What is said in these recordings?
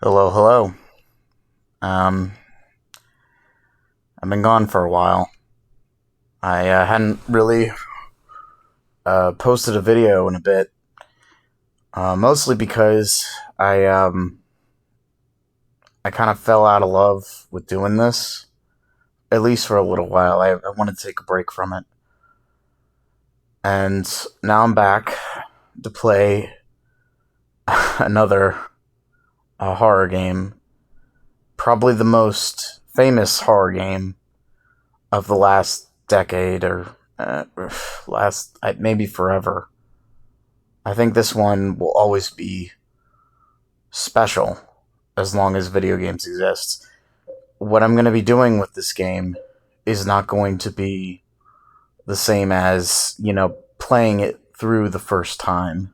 Hello, hello. Um, I've been gone for a while. I hadn't really posted a video in a bit, mostly because I I kind of fell out of love with doing this, at least for a little while. I wanted to take a break from it, and now I'm back to play another horror game, probably the most famous horror game of the last decade or last maybe forever. I think this one will always be special as long as video games exist. What I'm going to be doing with this game is not going to be the same as, playing it through the first time,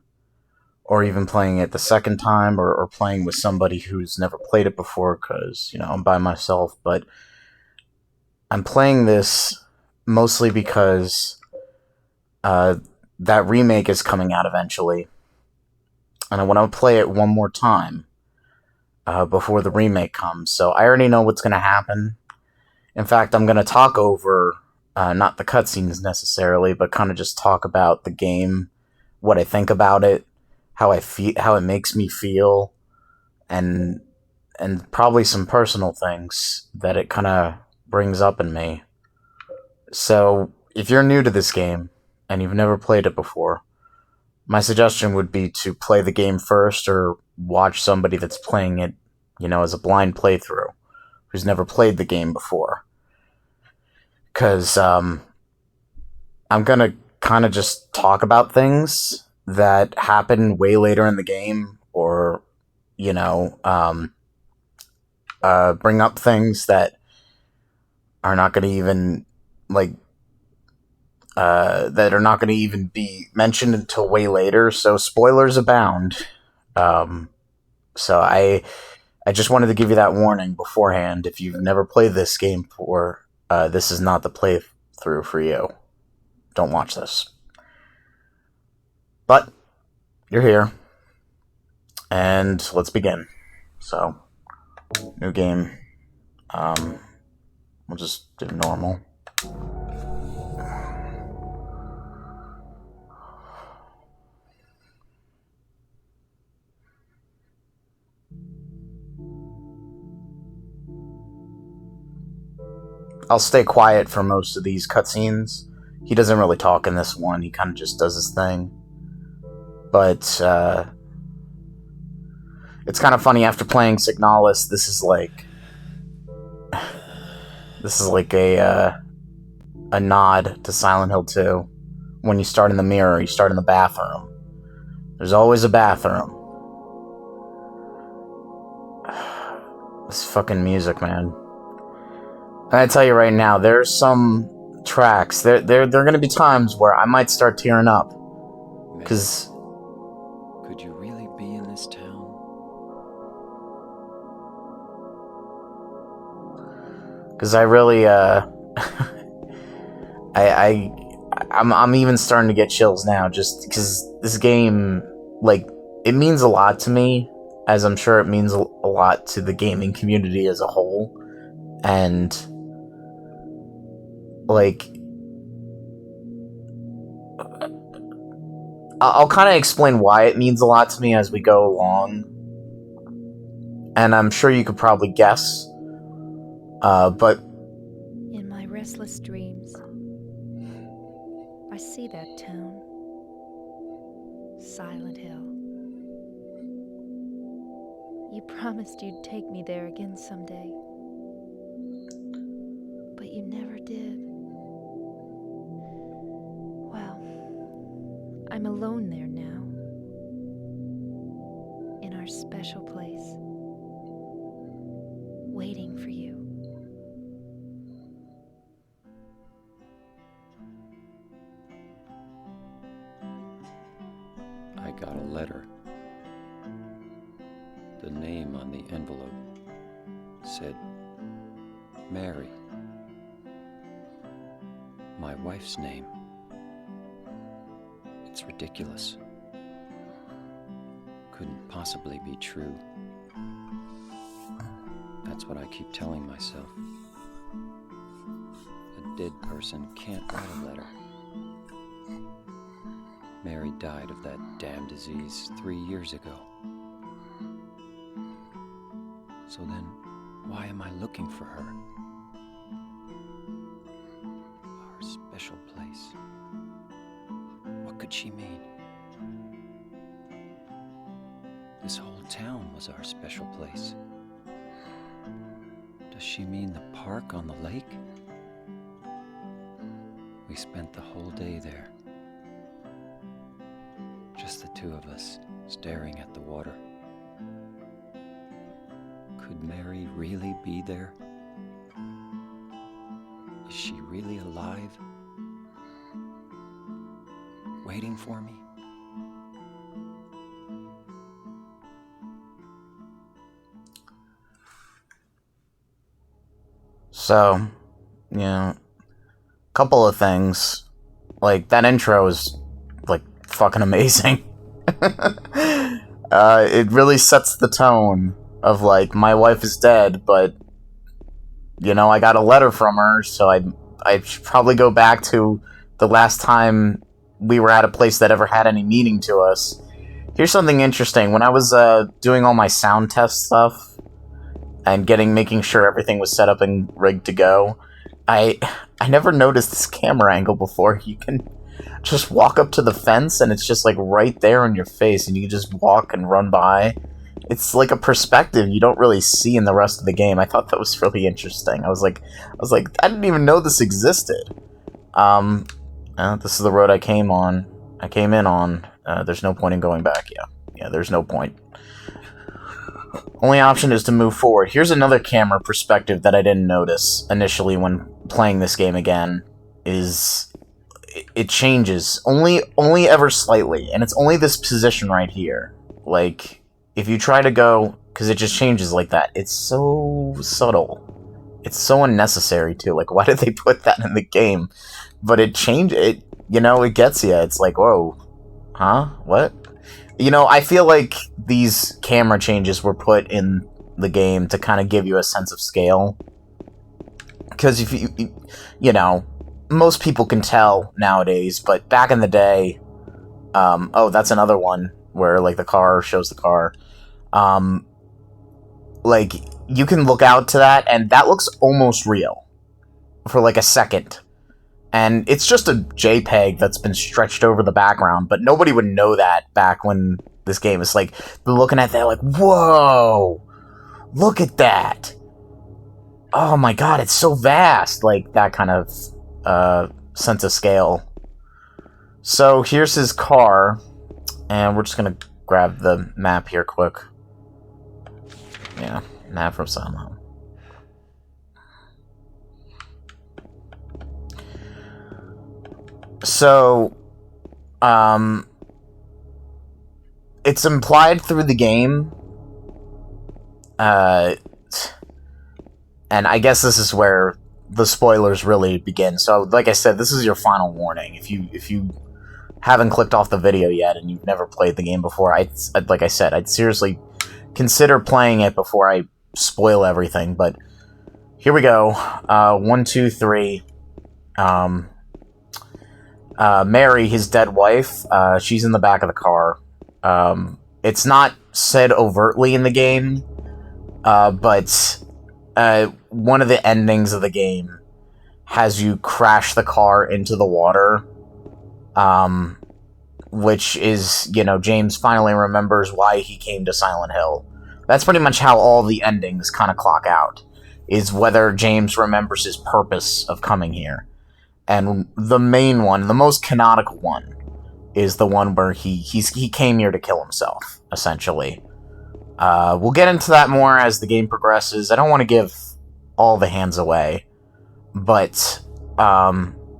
or even playing it the second time, or playing with somebody who's never played it before because, I'm by myself. But I'm playing this mostly because uh, that remake is coming out eventually, and I want to play it one more time before the remake comes. So I already know what's going to happen. In fact, I'm going to talk over not the cutscenes necessarily, but kind of just talk about the game, what I think about it, how I feel, how it makes me feel, and probably some personal things that it kind of brings up in me. So if you're new to this game and you've never played it before, my suggestion would be to play the game first or watch somebody that's playing it, as a blind playthrough who's never played the game before. Because I'm going to kind of just talk about things that happen way later in the game or, you know, um, bring up things that are not going to even, like, that are not going to even be mentioned until way later. So spoilers abound. Um, so I just wanted to give you that warning beforehand. If you've never played this game before, this is not the playthrough for you. Don't watch this. But you're here, and let's begin. So, new game. Um, we'll just do normal. I'll stay quiet for most of these cutscenes. He doesn't really talk in this one. He kind of just does his thing. But it's kind of funny after playing Signalis. This is like a nod to Silent Hill 2. When you start in the mirror, you start in the bathroom. There's always a bathroom. This fucking music, man. And I tell you right now, there's some tracks. There are gonna be times where I might start tearing up, cause Could you really be in this town? I really I I'm even starting to get chills now, just because this game, like, it means a lot to me, as I'm sure it means a lot to the gaming community as a whole, and like I'll kind of explain why it means a lot to me as we go along, and I'm sure you could probably guess. But In my restless dreams, I see that town, Silent Hill. You promised you'd take me there again someday, but you never did. Well, I'm alone there now, in our special place, waiting for you. I got a letter. The name on the envelope said Mary. My wife's name. It's ridiculous. Couldn't possibly be true. That's what I keep telling myself. A dead person can't write a letter. Mary died of that damn disease 3 years ago. So then, why am I looking for her? Our special place. What could she mean? This whole town was our special place. Does she mean the park on the lake? We spent the whole day there. Just the two of us, staring at the water. Could Mary really be there? Is she really alive? Waiting for me? So, couple of things. Like, that intro is, like, fucking amazing. It really sets the tone of, like, my wife is dead, but, I got a letter from her, so I should probably go back to the last time we were at a place that ever had any meaning to us. Here's something interesting. When I was doing all my sound test stuff, and making sure everything was set up and rigged to go, I never noticed this camera angle before. You can just walk up to the fence and it's just like right there in your face, and you can just walk and run by. It's like a perspective you don't really see in the rest of the game. I thought that was really interesting. I was like, I didn't even know this existed. This is the road I came in on. There's no point in going back. Yeah, there's no point. Only option is to move forward. Here's another camera perspective that I didn't notice initially when playing this game again. It changes only ever slightly, and it's only this position right here. Like, if you try to go, because it just changes like that. It's so subtle. It's so unnecessary too. Like, why did they put that in the game? But it gets you. It's like, whoa, huh? What? I feel like these camera changes were put in the game to kind of give you a sense of scale. Because if most people can tell nowadays, but back in the day, that's another one where, like, the car shows the car. Like, you can look out to that, and that looks almost real for, like, a second. And it's just a JPEG that's been stretched over the background, but nobody would know that back when this game is like, they're looking at that like, whoa, look at that. Oh my god, it's so vast. Like, that kind of sense of scale. So here's his car, and we're just gonna grab the map here quick. Yeah, map from Silent Hill. So, it's implied through the game, and I guess this is where the spoilers really begin. So, like I said, this is your final warning. If you haven't clicked off the video yet and you've never played the game before, like I said, I'd seriously consider playing it before I spoil everything. But here we go. 1, 2, 3. Mary, his dead wife, she's in the back of the car. It's not said overtly in the game, but one of the endings of the game has you crash the car into the water, which is, James finally remembers why he came to Silent Hill. That's pretty much how all the endings kind of clock out, is whether James remembers his purpose of coming here. And the main one, the most canonical one, is the one where he came here to kill himself, essentially. We'll get into that more as the game progresses. I don't want to give all the hands away, but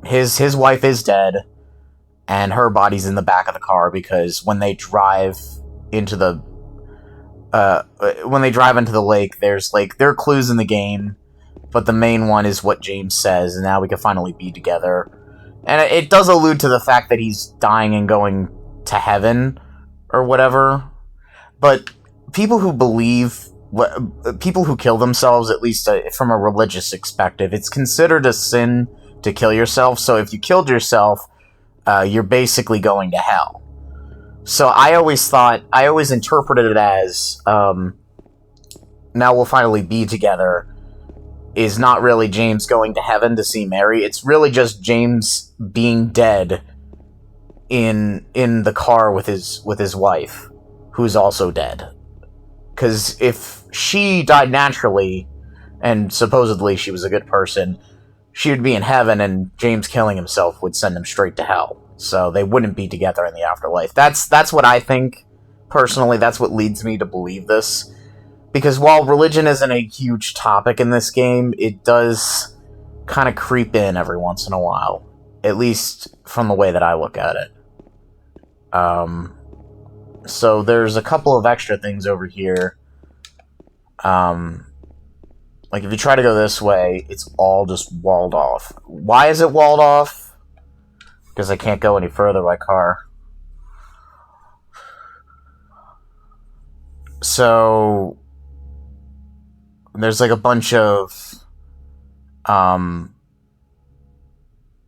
his wife is dead, and her body's in the back of the car because when they drive into the lake, there are clues in the game. But the main one is what James says, and now we can finally be together. And it does allude to the fact that he's dying and going to heaven, or whatever. But people who believe people who kill themselves, at least from a religious perspective, it's considered a sin to kill yourself. So if you killed yourself, you're basically going to hell. So I always interpreted it as, now we'll finally be together, is not really James going to heaven to see Mary. It's really just James being dead in the car with his wife, who's also dead. Because if she died naturally, and supposedly she was a good person, she would be in heaven, and James killing himself would send him straight to hell. So they wouldn't be together in the afterlife. That's what I think, personally. That's what leads me to believe this. Because while religion isn't a huge topic in this game, it does kind of creep in every once in a while. At least from the way that I look at it. So there's a couple of extra things over here. Like if you try to go this way, it's all just walled off. Why is it walled off? Because I can't go any further by car. So there's like a bunch of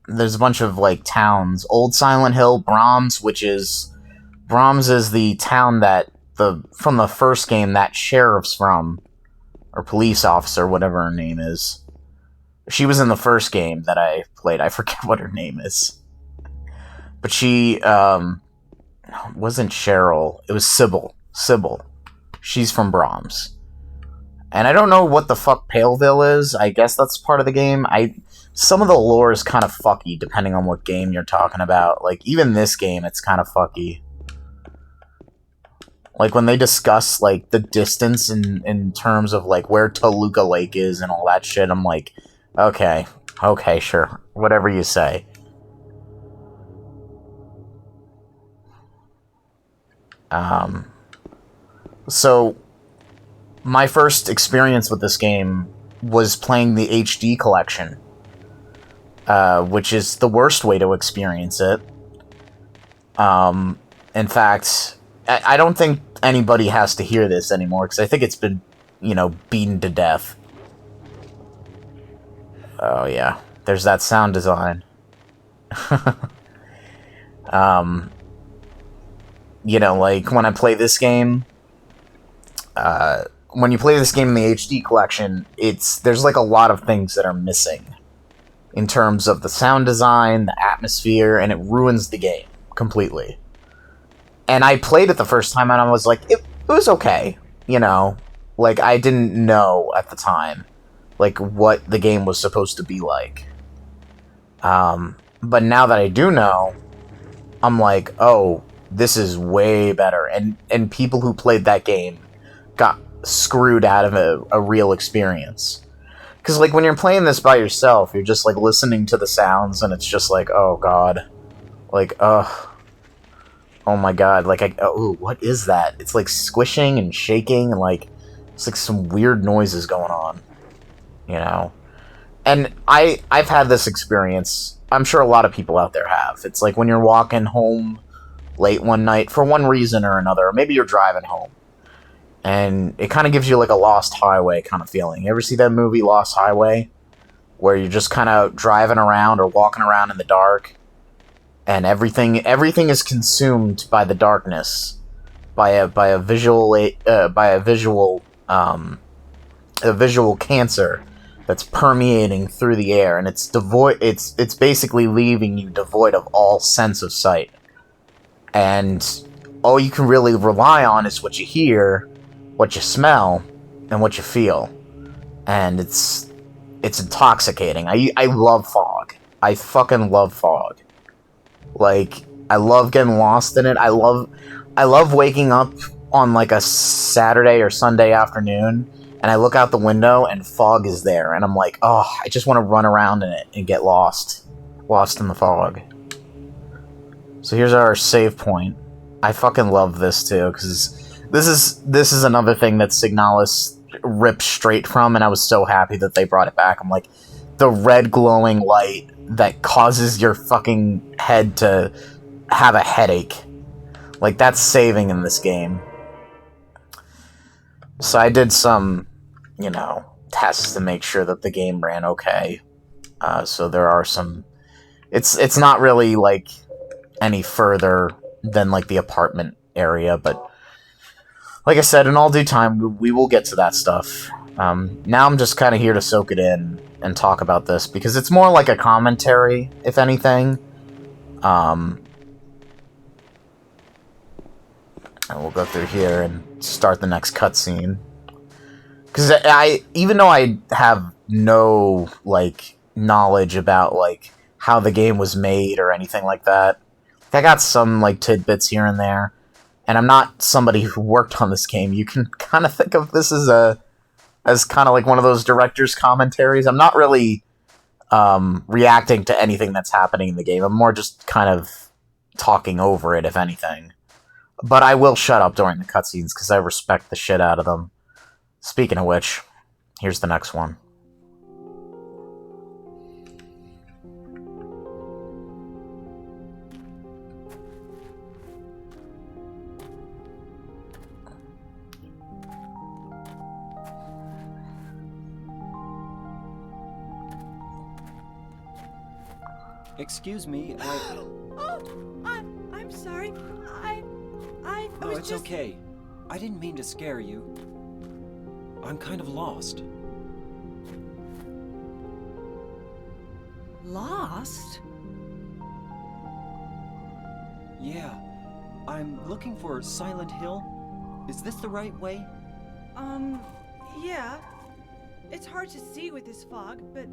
there's a bunch of like towns. Old Silent Hill, Brahms is the town that from the first game that sheriff's from, or police officer, whatever her name is. She was in the first game that I played. I forget what her name is. But she wasn't Cheryl. It was Sybil. She's from Brahms. And I don't know what the fuck Paleville is. I guess that's part of the game. Some of the lore is kind of fucky, depending on what game you're talking about. Like, even this game, it's kind of fucky. Like, when they discuss, like, the distance in terms of, like, where Toluca Lake is and all that shit, I'm like, okay, sure. Whatever you say. So, my first experience with this game was playing the HD collection, which is the worst way to experience it. In fact, I don't think anybody has to hear this anymore, because I think it's been, beaten to death. Oh yeah, there's that sound design. Like, when I play this game, when you play this game in the HD collection, there's, like, a lot of things that are missing in terms of the sound design, the atmosphere, and it ruins the game completely. And I played it the first time, and I was like, it was okay, Like, I didn't know at the time, like, what the game was supposed to be like. But now that I do know, I'm like, oh, this is way better. And people who played that game got screwed out of a real experience. Because, like, when you're playing this by yourself, you're just, like, listening to the sounds, and it's just like, oh, God. Like, oh my God. Like, what is that? It's, like, squishing and shaking, and, like, it's, like, some weird noises going on. And I've had this experience. I'm sure a lot of people out there have. It's like when you're walking home late one night for one reason or another, or maybe you're driving home, and it kind of gives you like a Lost Highway kind of feeling. You ever see that movie Lost Highway, where you're just kind of driving around or walking around in the dark, and everything is consumed by the darkness, by a visual cancer that's permeating through the air, and it's basically leaving you devoid of all sense of sight. And all you can really rely on is what you hear, what you smell, and what you feel. And it's intoxicating. I love fog. I fucking love fog. Like, I love getting lost in it. I love waking up on like a Saturday or Sunday afternoon, and I look out the window and fog is there, and I'm like, oh, I just want to run around in it and get lost in the fog. So here's our save point. I fucking love this too, because this is another thing that Signalis ripped straight from, and I was so happy that they brought it back. I'm like, the red glowing light that causes your fucking head to have a headache. Like, that's saving in this game. So I did some, tests to make sure that the game ran okay. So there are some. It's not really like any further than like the apartment area, but like I said, in all due time, we will get to that stuff. Now I'm just kind of here to soak it in and talk about this because it's more like a commentary, if anything. And we'll go through here and start the next cutscene. Because even though I have no like knowledge about like how the game was made or anything like that, I got some like tidbits here and there. And I'm not somebody who worked on this game. You can kind of think of this as kind of like one of those director's commentaries. I'm not really reacting to anything that's happening in the game. I'm more just kind of talking over it, if anything. But I will shut up during the cutscenes because I respect the shit out of them. Speaking of which, here's the next one. Excuse me, I'm sorry. I No, was it's just... okay. I didn't mean to scare you. I'm kind of lost. Lost? Yeah. I'm looking for Silent Hill. Is this the right way? Yeah. It's hard to see with this fog, but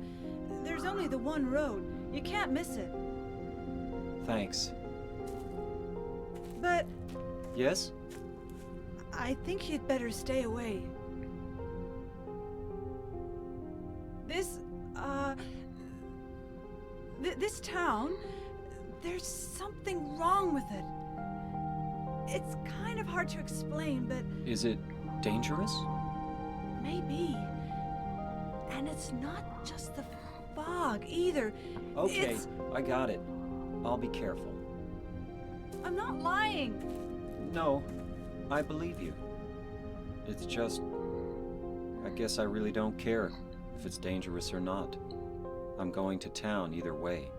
there's only the one road. You can't miss it. Thanks. But Yes? I think you'd better stay away. This town, there's something wrong with it. It's kind of hard to explain, but Is it dangerous? maybe. And it's not just the fog either. Okay, It's... I got it. I'll be careful. I'm not lying. No, I believe you. It's just... I guess I really don't care if it's dangerous or not. I'm going to town either way.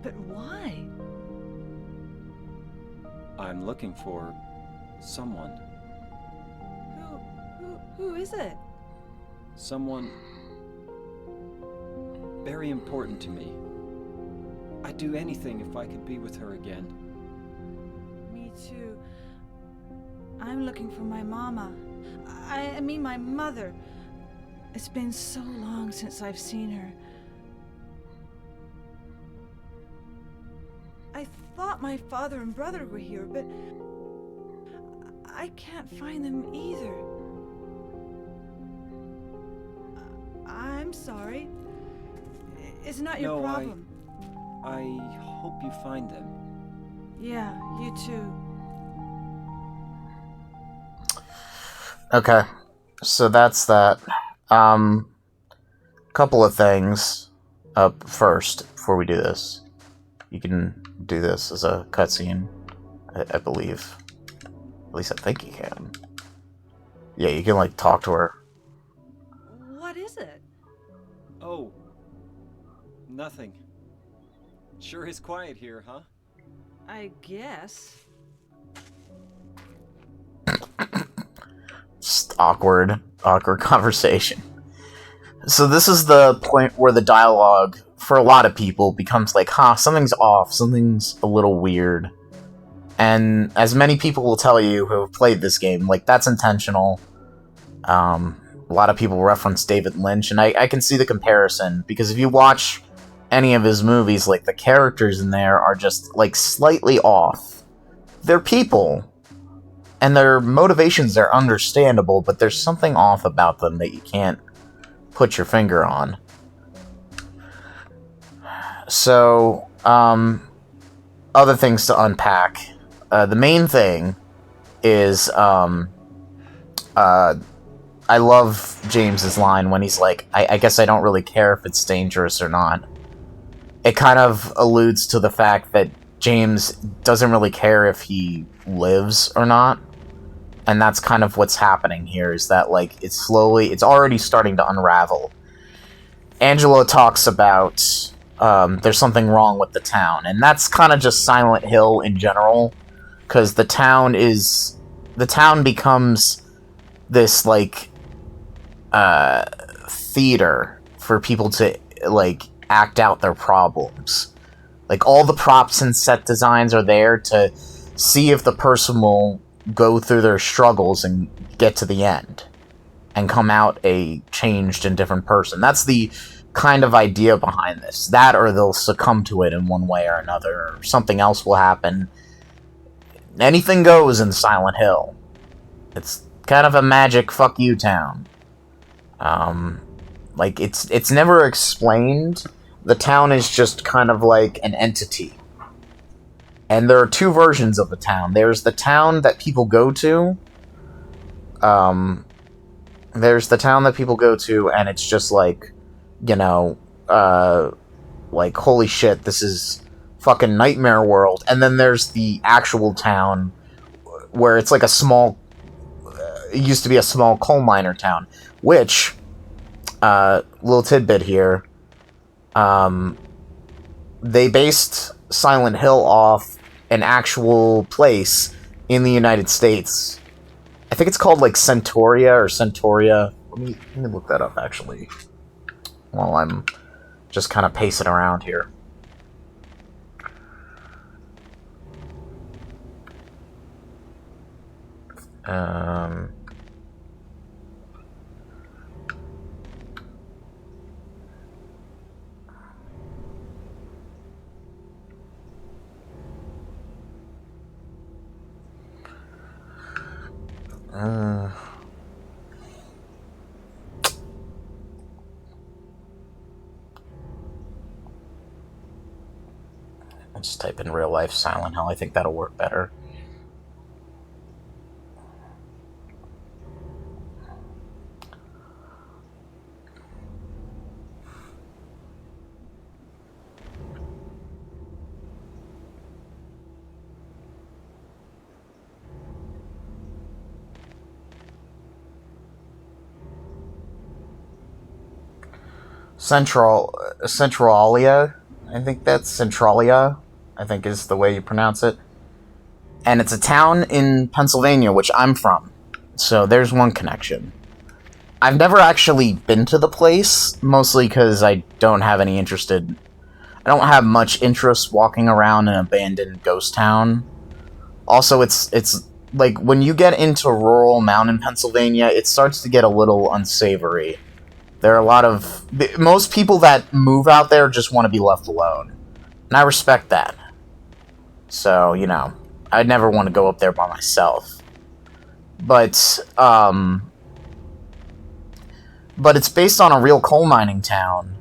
But why? I'm looking for... someone. Who is it? Someone... very important to me. I'd do anything if I could be with her again. Me too. I'm looking for my mama. I mean my mother. It's been so long since I've seen her. I thought my father and brother were here, but I can't find them either. I'm sorry. It's not your No, problem. I hope you find them. Yeah, you too. Okay, so that's that. Couple of things up first before we do this. You can do this as a cutscene, I believe. At least I think you can. Yeah, you can like talk to her. What is it? Oh. Nothing. Sure is quiet here, huh? I guess. Just awkward conversation. So this is the point where the dialogue, for a lot of people, becomes like, something's off, something's a little weird. And as many people will tell you who have played this game, like, that's intentional. A lot of people reference David Lynch, and I can see the comparison, because if you watch any of his movies, like, the characters in there are just, like, slightly off. They're people, and their motivations are understandable, but there's something off about them that you can't put your finger on. So, other things to unpack. The main thing is, I love James's line when he's like, I guess I don't really care if it's dangerous or not. It kind of alludes to the fact that James doesn't really care if he lives or not. And that's kind of what's happening here, is that, like, it's already starting to unravel. Angela talks about, there's something wrong with the town, and that's kind of just Silent Hill in general, because the town becomes this, like, theater for people to, like, act out their problems. Like, all the props and set designs are there to see if the person will go through their struggles and get to the end and come out a changed and different person. That's the kind of idea behind this. That, or they'll succumb to it in one way or another, or something else will happen. Anything goes in Silent Hill. It's kind of a magic fuck you town. Like, it's never explained. The town is just kind of like an entity. And there are two versions of the town. There's the town that people go to. There's the town that people go to, and it's just like, you know, like, holy shit, this is fucking nightmare world. And then there's the actual town, where it's like a small, it used to be a small coal miner town, which, little tidbit here, they based Silent Hill off an actual place in the United States. I think it's called, like, Centauria or Centauria. Let me look that up, actually, while I'm just kind of pacing around here. I'll just type in real life Silent Hill. I think that'll work better. Centralia, I think that's Centralia, I think is the way you pronounce it. And it's a town in Pennsylvania, which I'm from. So there's one connection. I've never actually been to the place, mostly because I don't have much interest walking around an abandoned ghost town. Also, it's like, when you get into rural mountain Pennsylvania, it starts to get a little unsavory. There are a lot of... Most people that move out there just want to be left alone. And I respect that. So, you know, I'd never want to go up there by myself. But it's based on a real coal mining town.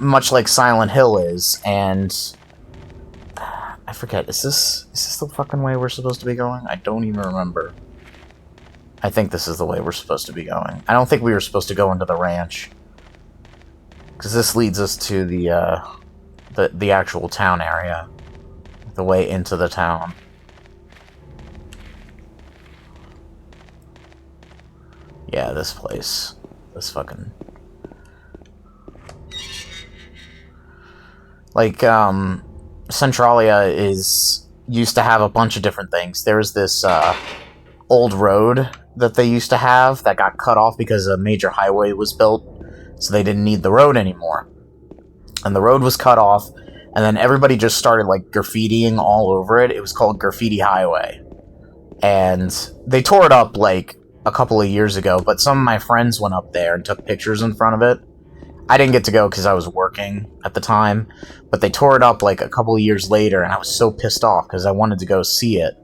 Much like Silent Hill is, and... I forget, is this the fucking way we're supposed to be going? I don't even remember. I think this is the way we're supposed to be going. I don't think we were supposed to go into the ranch, because this leads us to the actual town area, the way into the town. Yeah, this place. This fucking... Like, Centralia used to have a bunch of different things. There's this, old road that they used to have that got cut off because a major highway was built, so they didn't need the road anymore. And the road was cut off, and then everybody just started, like, graffitiing all over it. It was called Graffiti Highway. And they tore it up, like, a couple of years ago, but some of my friends went up there and took pictures in front of it. I didn't get to go because I was working at the time, but they tore it up, like, a couple of years later, and I was so pissed off because I wanted to go see it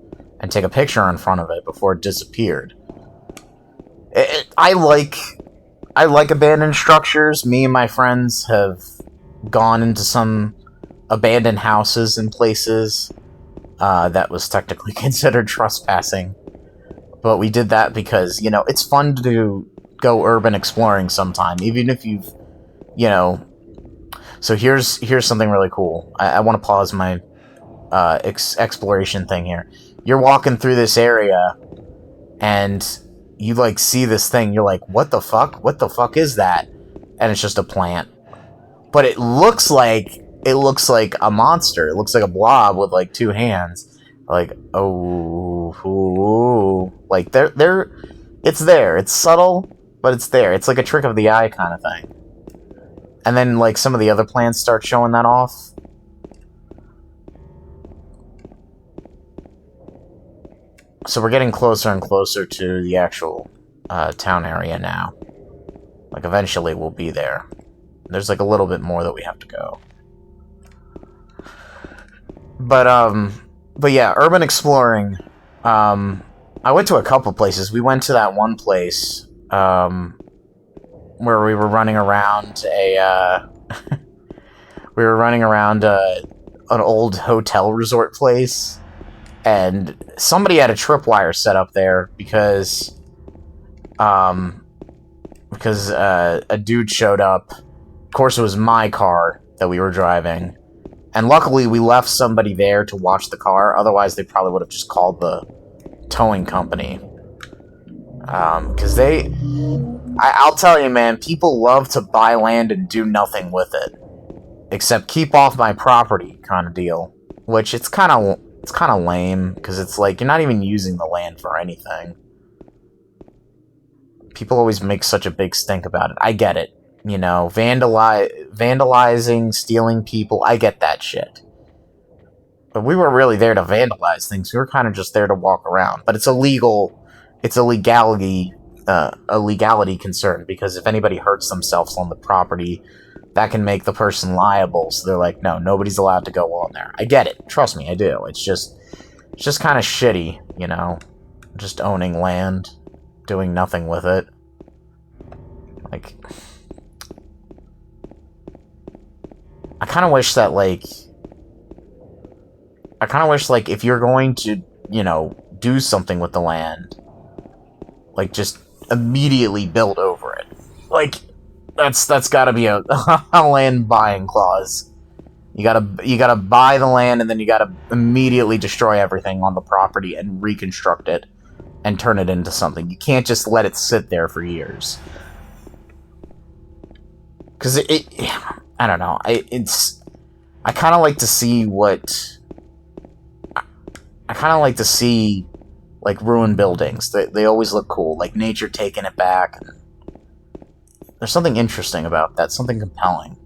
and take a picture in front of it before it disappeared. I like abandoned structures. Me and my friends have gone into some abandoned houses and places that was technically considered trespassing. But we did that because, you know, it's fun to go urban exploring sometime, even if you've, you know... So here's something really cool. I want to pause my exploration thing here. You're walking through this area, and you like see this thing. You're like, what the fuck? What the fuck is that? And it's just a plant. But it looks like a monster. It looks like a blob with like two hands. Like, oh, ooh. Like it's there. It's subtle, but it's there. It's like a trick of the eye kind of thing. And then like some of the other plants start showing that off. So we're getting closer and closer to the actual town area now. Like, eventually we'll be there. There's, like, a little bit more that we have to go. But yeah, urban exploring. I went to a couple places. We went to that one place, where we were running around an old hotel resort place. And somebody had a tripwire set up there because a dude showed up. Of course, it was my car that we were driving. And luckily, we left somebody there to watch the car. Otherwise, they probably would have just called the towing company. Because I'll tell you, man, people love to buy land and do nothing with it. Except keep off my property kind of deal. Which, it's kind of lame, because it's like, you're not even using the land for anything. People always make such a big stink about it. I get it. You know, vandalizing, stealing people, I get that shit. But we weren't really there to vandalize things. We were kind of just there to walk around. But it's illegal. It's a legality concern, because if anybody hurts themselves on the property, that can make the person liable. So they're like, no, nobody's allowed to go on there. I get it. Trust me, I do. It's just kind of shitty, you know? Just owning land, doing nothing with it. Like, I kind of wish that, like, if you're going to, you know, do something with the land, like, just immediately build over it. Like, that's gotta be a land buying clause. You gotta buy the land, and then you gotta immediately destroy everything on the property and reconstruct it and turn it into something. You can't just let it sit there for years. Because I don't know. I kind of like to see like ruined buildings. They always look cool, like nature taking it back. There's something interesting about that, something compelling.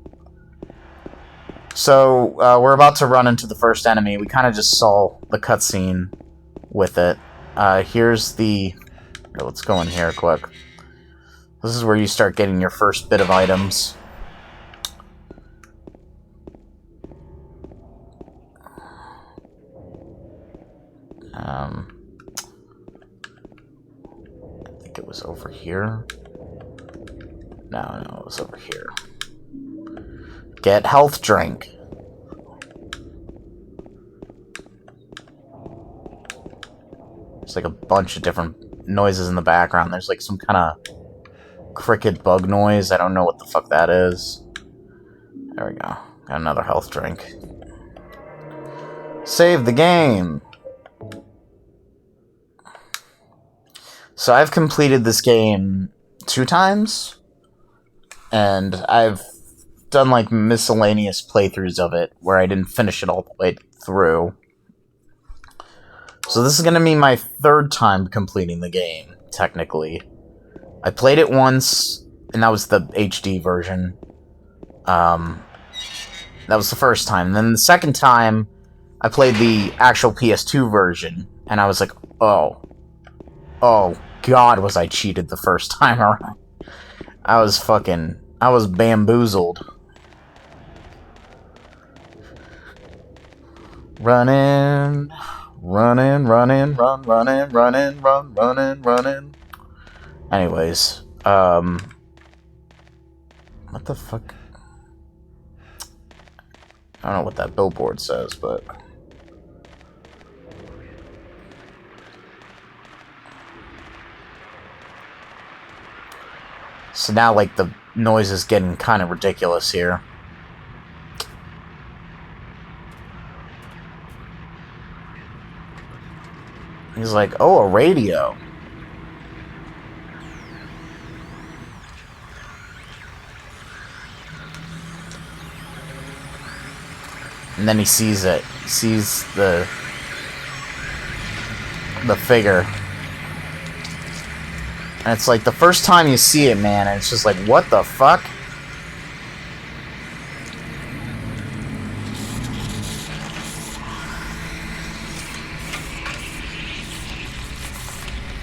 So, we're about to run into the first enemy. We kind of just saw the cutscene with it. Here's the... Here, let's go in here quick. This is where you start getting your first bit of items. I think it was over here. No, it was over here. Get health drink. There's like a bunch of different noises in the background. There's like some kind of cricket bug noise. I don't know what the fuck that is. There we go. Got another health drink. Save the game. So I've completed this game 2 times. And I've done like miscellaneous playthroughs of it where I didn't finish it all the way through. So this is going to be my 3rd time completing the game, technically. I played it once, and that was the HD version. That was the first time. And then the second time, I played the actual PS2 version, and I was like, oh god, was I cheated the first time around. I was bamboozled. Running. Anyways, what the fuck? I don't know what that billboard says, but... So now, like, the noise is getting kind of ridiculous here. He's like, oh, a radio. And then he sees it. He sees the figure. And it's like the first time you see it, man, and it's just like, what the fuck?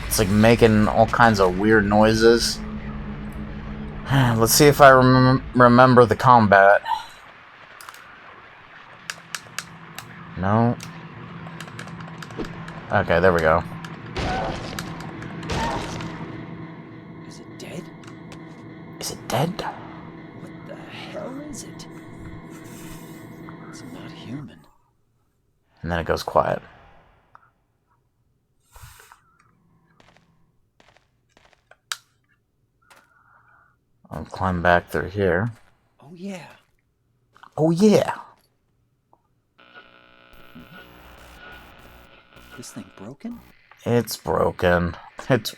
It's like making all kinds of weird noises. Let's see if I remember the combat. No. Okay, there we go. Is it dead? Is it dead? What the hell is it? It's not human. And then it goes quiet. I'll climb back through here. Oh yeah. Oh yeah! This thing broken? It's broken. It's...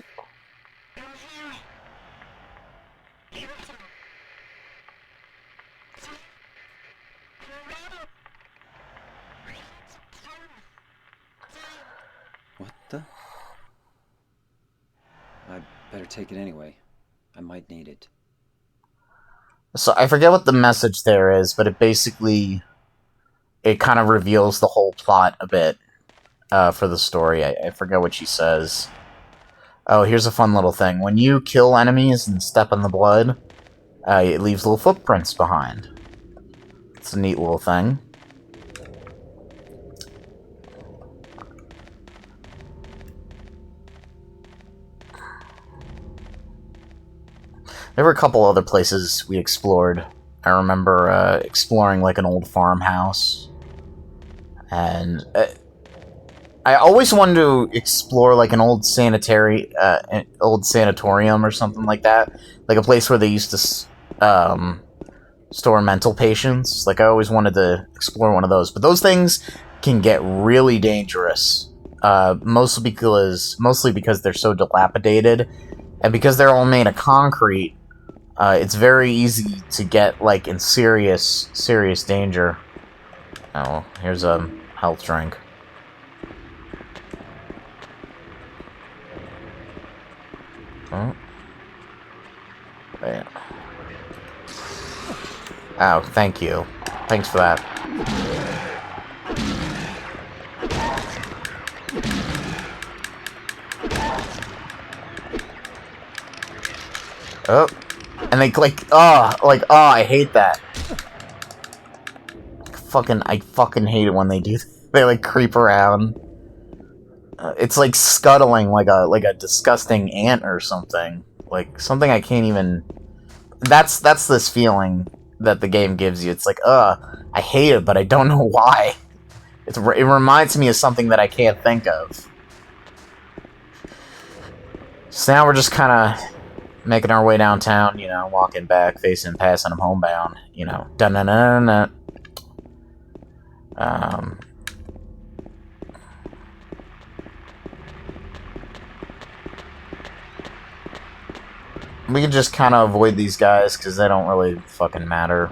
What the? I better take it anyway. I might need it. So I forget what the message there is, but it basically... It kind of reveals the whole plot a bit. For the story. I forget what she says. Oh, here's a fun little thing. When you kill enemies and step in the blood, it leaves little footprints behind. It's a neat little thing. There were a couple other places we explored. I remember exploring like an old farmhouse. And... I always wanted to explore like an old sanatorium or something like that, like a place where they used to store mental patients. Like I always wanted to explore one of those, but those things can get really dangerous. Mostly because they're so dilapidated, and because they're all made of concrete. It's very easy to get like in serious danger. Oh, here's a health drink. Oh. There. Oh, thank you. Thanks for that. Oh. And they click. Oh, I hate that. I fucking hate it when they do. They like creep around. It's like scuttling like a disgusting ant or something. Like something I can't even... That's this feeling that the game gives you. It's like, I hate it, but I don't know why. It reminds me of something that I can't think of. So now we're just kind of making our way downtown, you know, walking back, passing them homebound, you know. Dun-dun-dun-dun-dun. We can just kind of avoid these guys, because they don't really fucking matter.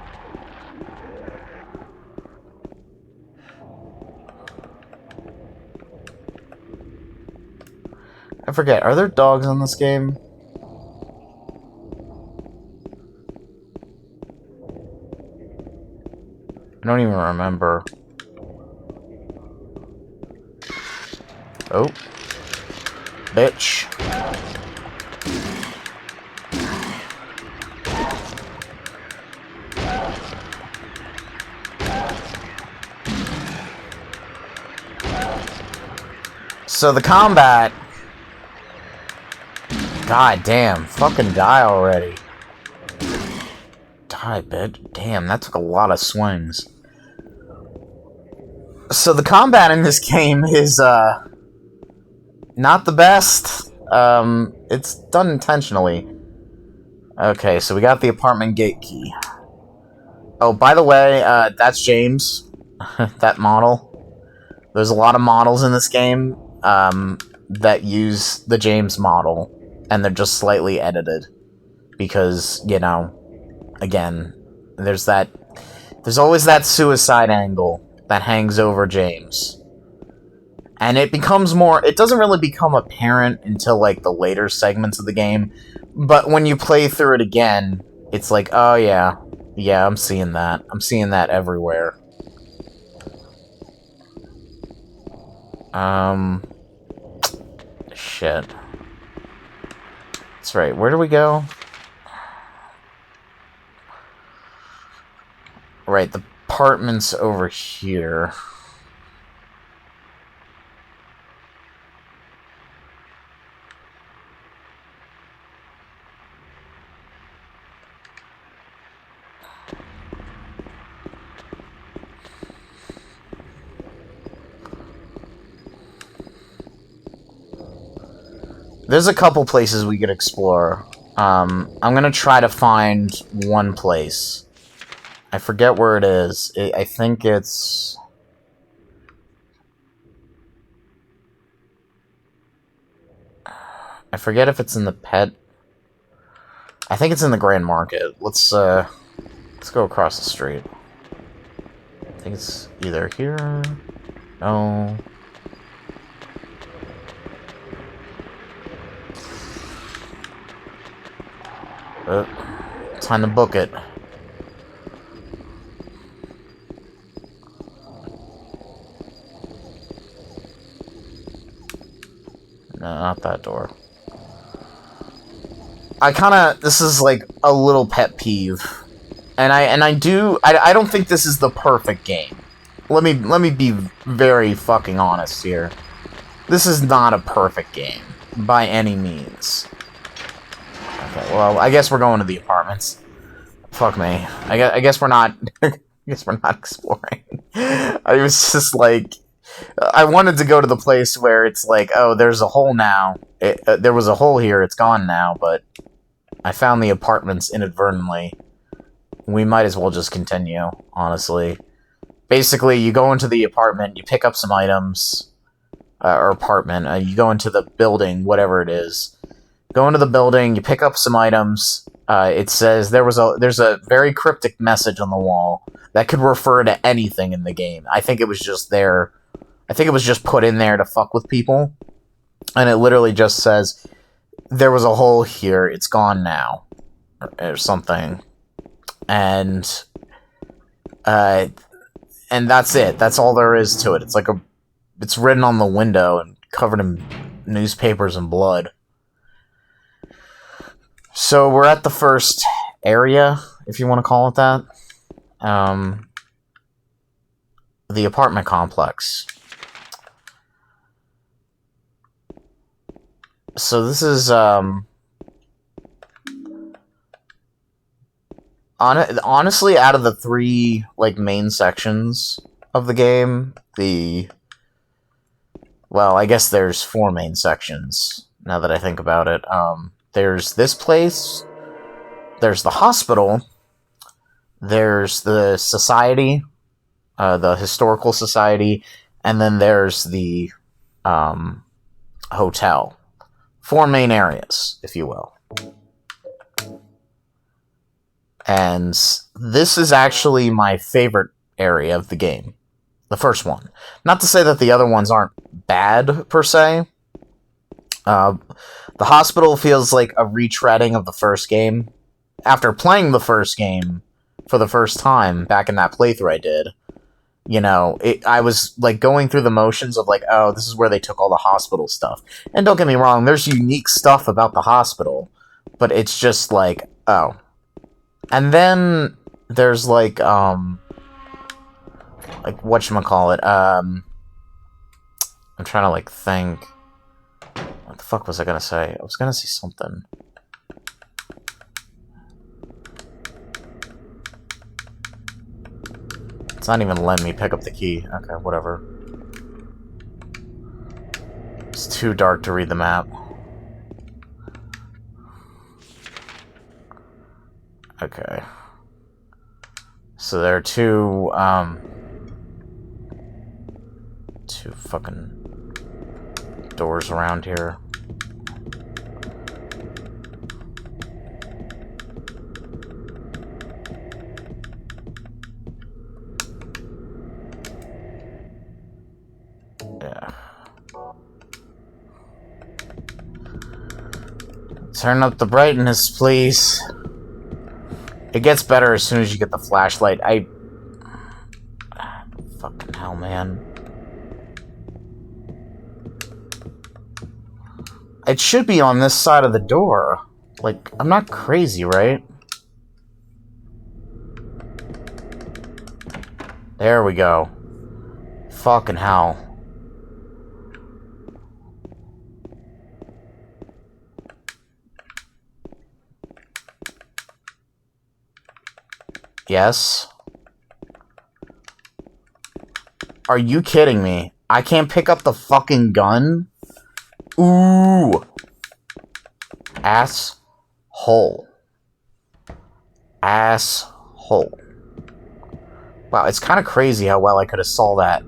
I forget, are there dogs in this game? I don't even remember. Oh. Bitch. So the combat... God damn, fucking die already. Die, bitch. Damn, that took a lot of swings. So the combat in this game is, not the best. It's done intentionally. Okay, so we got the apartment gate key. Oh, by the way, that's James. That model. There's a lot of models in this game. that use the James model, and they're just slightly edited. Because, you know, again, there's always that suicide angle that hangs over James. And it doesn't really become apparent until, like, the later segments of the game. But when you play through it again, it's like, oh yeah, I'm seeing that. I'm seeing that everywhere. Shit. That's right, where do we go? Right, the apartment's over here. There's a couple places we could explore. I'm gonna try to find one place. I forget where it is. I think it's... I forget if it's in the pet... I think it's in the Grand Market. Let's go across the street. I think it's either here... No... Time to book it. No, not that door. This is like a little pet peeve. And I don't think this is the perfect game. Let me be very fucking honest here. This is not a perfect game by any means. Okay, well, I guess we're going to the apartments. Fuck me. I guess we're not I guess we're not exploring. I was just like, I wanted to go to the place where it's like, oh, there's a hole now. There was a hole here, it's gone now, but I found the apartments inadvertently. We might as well just continue, honestly. Basically, you go into the apartment, you pick up some items, or apartment, you go into the building, whatever it is. Go into the building, you pick up some items, it says there's a very cryptic message on the wall that could refer to anything in the game. I think it was just there. I think it was just put in there to fuck with people. And it literally just says, there was a hole here, it's gone now. Or something. And that's it. That's all there is to it. It's written on the window and covered in newspapers and blood. So we're at the first area, if you want to call it that. The apartment complex. So this is, honestly, out of the three, like, main sections of the game, well, I guess there's four main sections, now that I think about it. There's this place, there's the hospital, there's the society, the historical society, and then there's the, hotel. Four main areas, if you will. And this is actually my favorite area of the game. The first one. Not to say that the other ones aren't bad, per se. The hospital feels like a retreading of the first game. After playing the first game for the first time, back in that playthrough I did, you know, I was, like, going through the motions of, like, oh, this is where they took all the hospital stuff. And don't get me wrong, there's unique stuff about the hospital, but it's just like, oh. And then there's, like, whatchamacallit, I'm trying to, like, think. What the fuck was I gonna say? I was gonna say something. It's not even letting me pick up the key. Okay, whatever. It's too dark to read the map. Okay. So there are two fucking doors around here. Yeah. Turn up the brightness, please. It gets better as soon as you get the flashlight. Fucking hell, man. It should be on this side of the door. Like, I'm not crazy, right? There we go. Fucking hell. Yes? Are you kidding me? I can't pick up the fucking gun? Ooh! Asshole. Asshole. Wow, it's kind of crazy how well I could have saw that.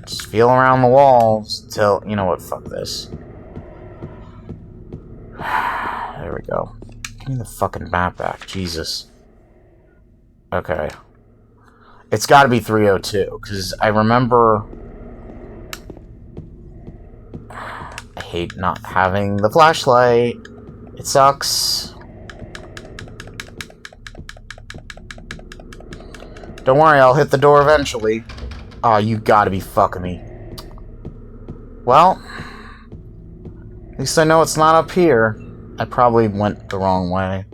Just feel around the walls till... You know what? Fuck this. There we go. Give me the fucking map back. Jesus. Okay. It's gotta be 302, because I remember... I hate not having the flashlight. It sucks. Don't worry, I'll hit the door eventually. Oh, you gotta be fucking me. Well, at least I know it's not up here. I probably went the wrong way.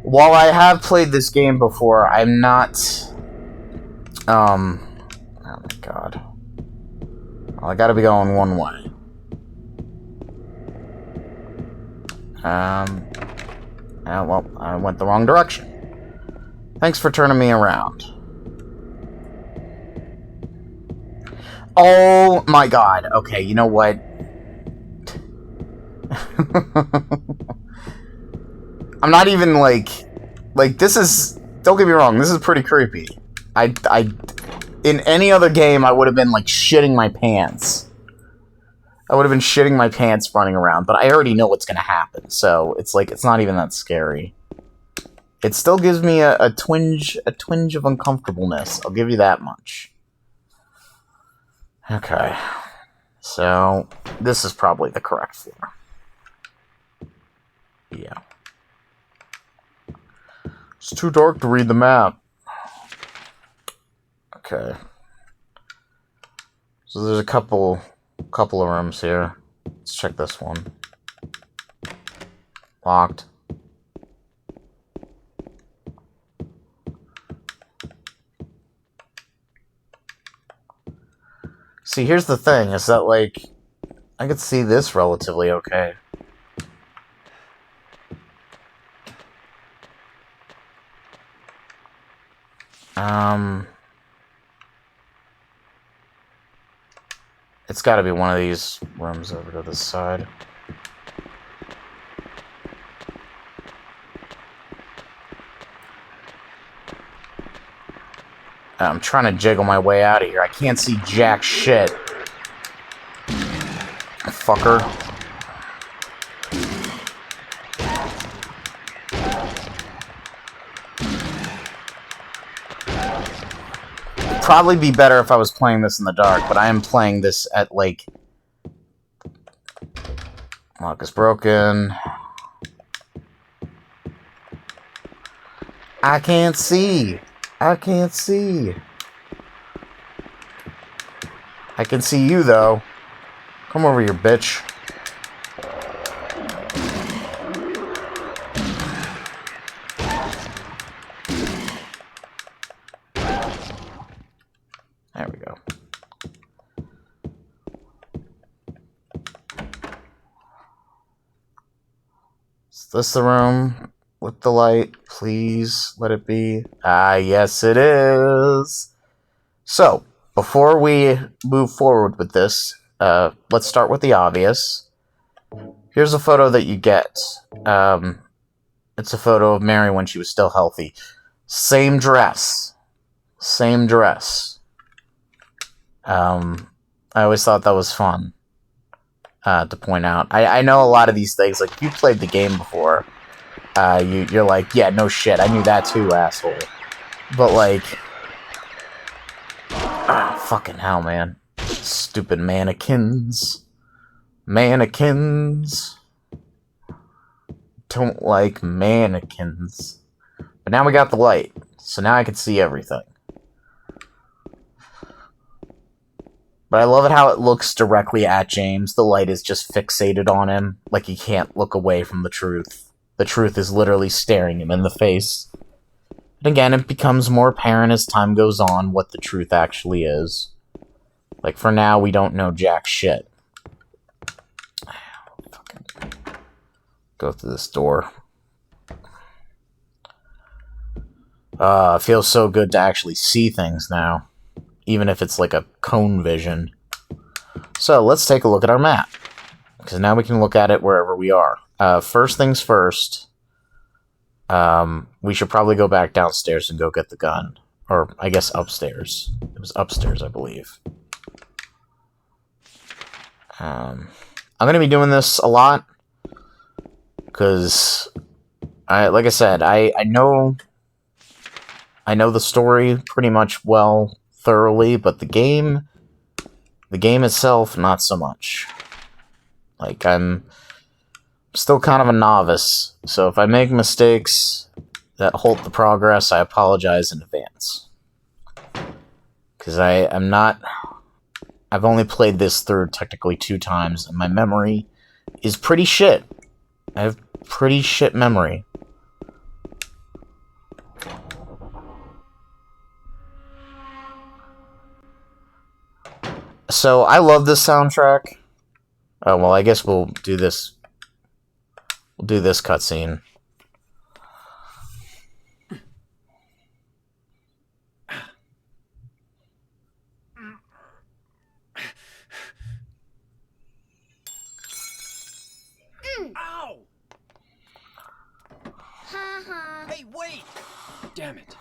While I have played this game before, I'm not... Oh my god. Well, I gotta be going one way. Well, I went the wrong direction. Thanks for turning me around. Oh my god. Okay, you know what? I'm not even like this is, don't get me wrong, this is pretty creepy. In any other game I would have been like shitting my pants. I would have been shitting my pants running around, but I already know what's gonna happen, so it's like it's not even that scary. It still gives me a twinge of uncomfortableness, I'll give you that much. Okay. So this is probably the correct floor. Yeah. It's too dark to read the map. Okay. So there's a couple of rooms here. Let's check this one. Locked. See, here's the thing, is that, like, I could see this relatively okay. It's gotta be one of these rooms over to this side. I'm trying to jiggle my way out of here. I can't see jack shit. Fucker. Probably be better if I was playing this in the dark, but I am playing this at, like... Lock is broken. I can't see. I can't see. I can see you, though. Come over here, bitch. There we go. Is this the room with the light? Please let it be. Ah, yes it is. So, before we move forward with this, let's start with the obvious. Here's a photo that you get. It's a photo of Mary when she was still healthy. Same dress. Same dress. I always thought that was fun to point out. I know a lot of these things, like, you played the game before. You're like, yeah, no shit, I knew that too, asshole. But, like... fucking hell, man. Stupid mannequins. Mannequins. Don't like mannequins. But now we got the light, so now I can see everything. But I love it how it looks directly at James. The light is just fixated on him, like he can't look away from the truth. The truth is literally staring him in the face. And again, it becomes more apparent as time goes on what the truth actually is. Like, for now, we don't know jack shit. Fucking go through this door. It feels so good to actually see things now. Even if it's like a cone vision. So, let's take a look at our map. Because now we can look at it wherever we are. First things first. We should probably go back downstairs and go get the gun. Or, I guess upstairs. It was upstairs, I believe. I'm gonna be doing this a lot. Because, like I said, I know the story pretty much thoroughly, but the game itself, not so much. Like, I'm still kind of a novice, so if I make mistakes that halt the progress, I apologize in advance. Because I've only played this through technically 2 times, and my memory is pretty shit. I have pretty shit memory. So, I love this soundtrack. Well, I guess we'll do this. We'll do this cutscene. Ow! Hey, wait! Damn it.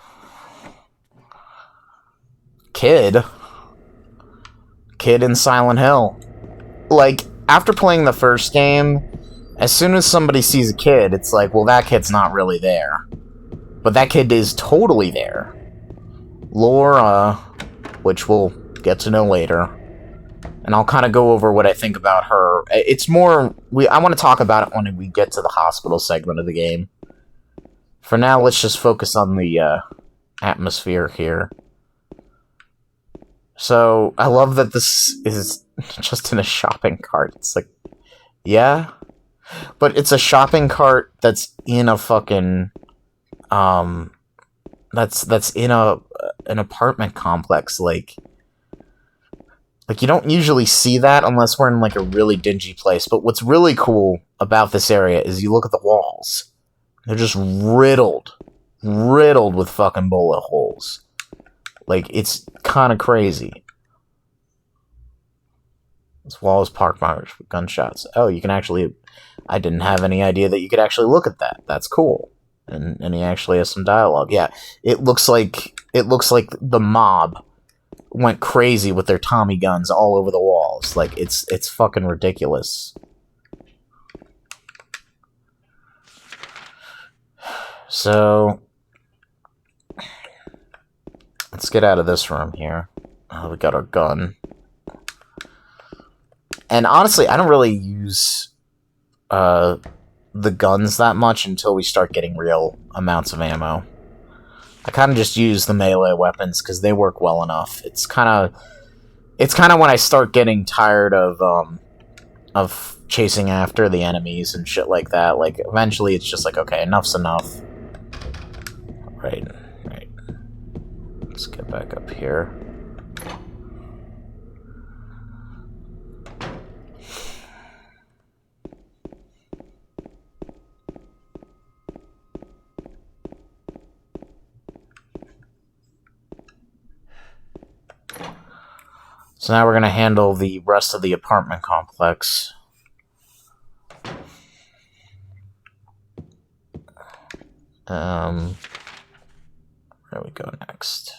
Kid in Silent Hill. Like, after playing the first game, as soon as somebody sees a kid, it's like, well, that kid's not really there. But that kid is totally there. Laura, which we'll get to know later. And I'll kind of go over what I think about her. It's more... I want to talk about it when we get to the hospital segment of the game. For now, let's just focus on the atmosphere here. So, I love that this is just in a shopping cart. It's like, yeah? But it's a shopping cart that's in a fucking... That's in an apartment complex, like, you don't usually see that unless we're in, like, a really dingy place. But what's really cool about this area is you look at the walls. They're just riddled with fucking bullet holes. Like, it's kind of crazy. This wall is pockmarked with gunshots. Oh, you can actually... I didn't have any idea that you could actually look at that. That's cool. And he actually has some dialogue. Yeah, it looks like the mob went crazy with their Tommy guns all over the walls. Like, it's fucking ridiculous. So, let's get out of this room here. We got our gun. And honestly, I don't really use the guns that much until we start getting real amounts of ammo. I kind of just use the melee weapons because they work well enough. It's kind of when I start getting tired of chasing after the enemies and shit like that. Like, eventually it's just like, okay, enough's enough. Right. Let's get back up here. So now we're going to handle the rest of the apartment complex. Where do we go next?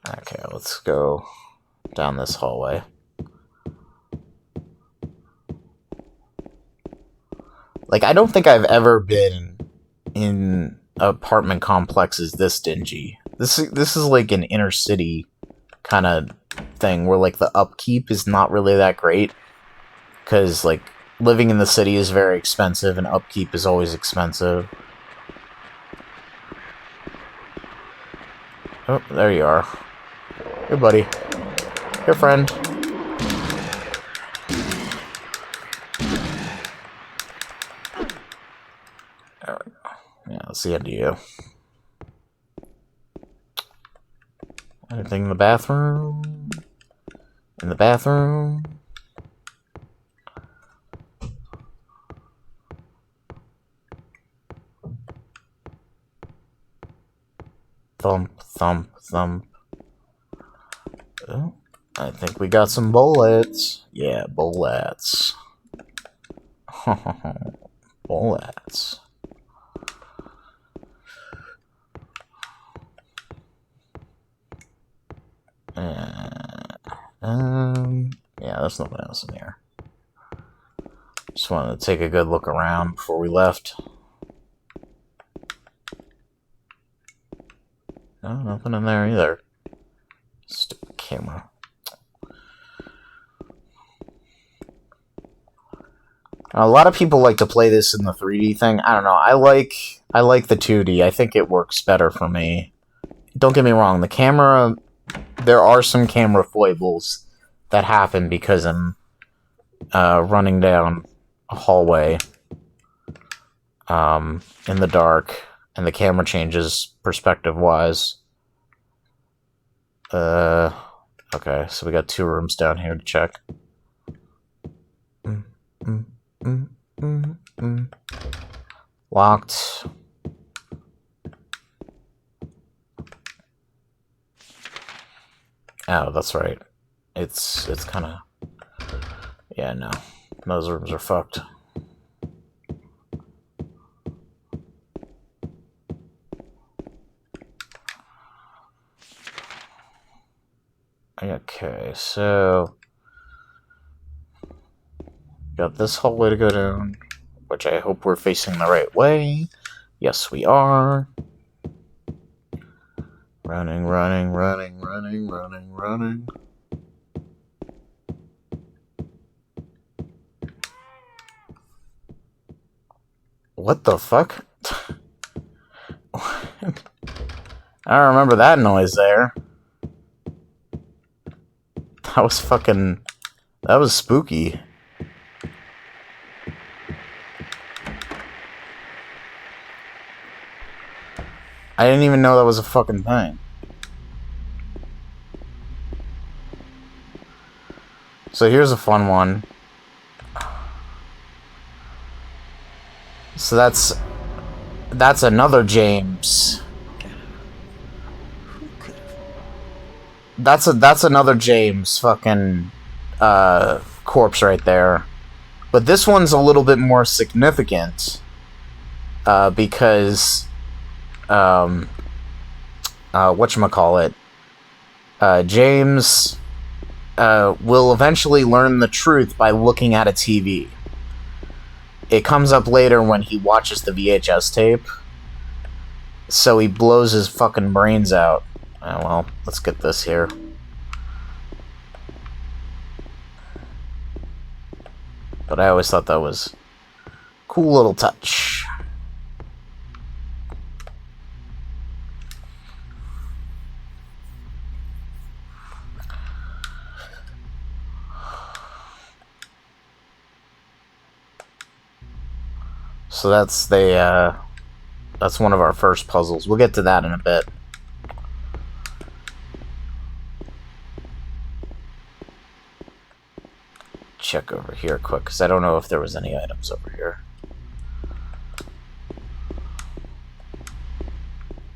Okay, let's go down this hallway. Like, I don't think I've ever been in apartment complexes this dingy. This is like an inner city kind of thing where like the upkeep is not really that great, because like living in the city is very expensive and upkeep is always expensive. Oh, there you are. Hey, buddy. Hey, friend. There we go. Yeah, that's the end of you. Anything in the bathroom? In the bathroom? Thump, thump, thump. Oh, I think we got some bullets. Yeah, bullets. Bullets. Yeah, there's nothing else in here. Just wanted to take a good look around before we left. No, nothing in there either. Stupid camera. A lot of people like to play this in the 3D thing. I don't know. I like the 2D. I think it works better for me. Don't get me wrong. The camera, there are some camera foibles that happen because I'm running down a hallway in the dark, and the camera changes perspective-wise. Okay, so we got 2 rooms down here to check. Locked. Oh, that's right. It's kind of... Yeah, no. Those rooms are fucked. Okay, so... Got this hallway to go down, which I hope we're facing the right way. Yes, we are. Running, running, running, running, running, running. What the fuck? I don't remember that noise there. That was fucking... That was spooky. I didn't even know that was a fucking thing. So here's a fun one. So that's another James. That's another James fucking corpse right there. But this one's a little bit more significant because whatchamacallit, James will eventually learn the truth by looking at a TV. It comes up later when he watches the VHS tape. So he blows his fucking brains out. Oh, well, let's get this here. But I always thought that was a cool little touch. So that's one of our first puzzles. We'll get to that in a bit. Check over here quick, because I don't know if there was any items over here.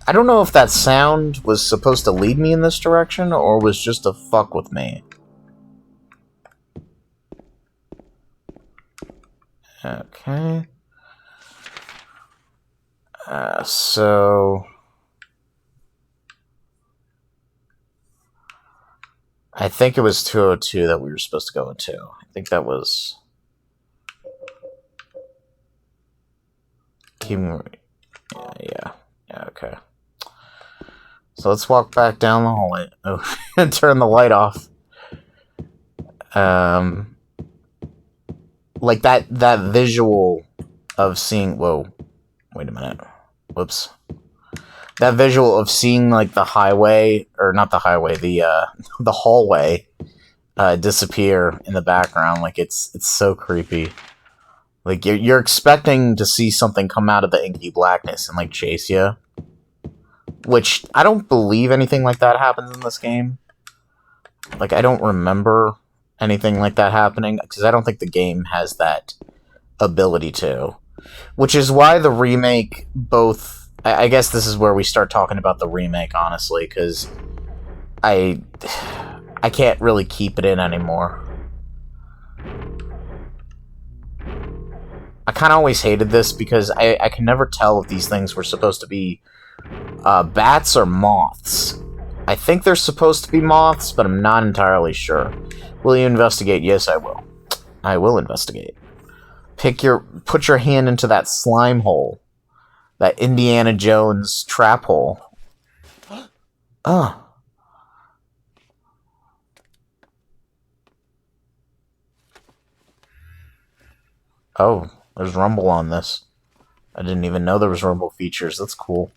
I don't know if that sound was supposed to lead me in this direction, or was just to fuck with me. Okay. So... I think it was 202 that we were supposed to go into. I think that was... Yeah, okay. So let's walk back down the hallway. Oh, and turn the light off. Like that visual of seeing... Whoa. Wait a minute. Whoops. That visual of seeing, like, the highway... Or not the highway, the hallway disappear in the background. Like, it's so creepy. Like, you're expecting to see something come out of the inky blackness and, like, chase you. Which, I don't believe anything like that happens in this game. Like, I don't remember anything like that happening, because I don't think the game has that ability to. Which is why the remake both... I guess this is where we start talking about the remake, honestly, because I can't really keep it in anymore. I kind of always hated this because I can never tell if these things were supposed to be bats or moths. I think they're supposed to be moths, but I'm not entirely sure. Will you investigate? Yes, I will. I will investigate. Put your hand into that slime hole. That Indiana Jones trap hole. Oh. Oh, there's rumble on this. I didn't even know there was rumble features. That's cool.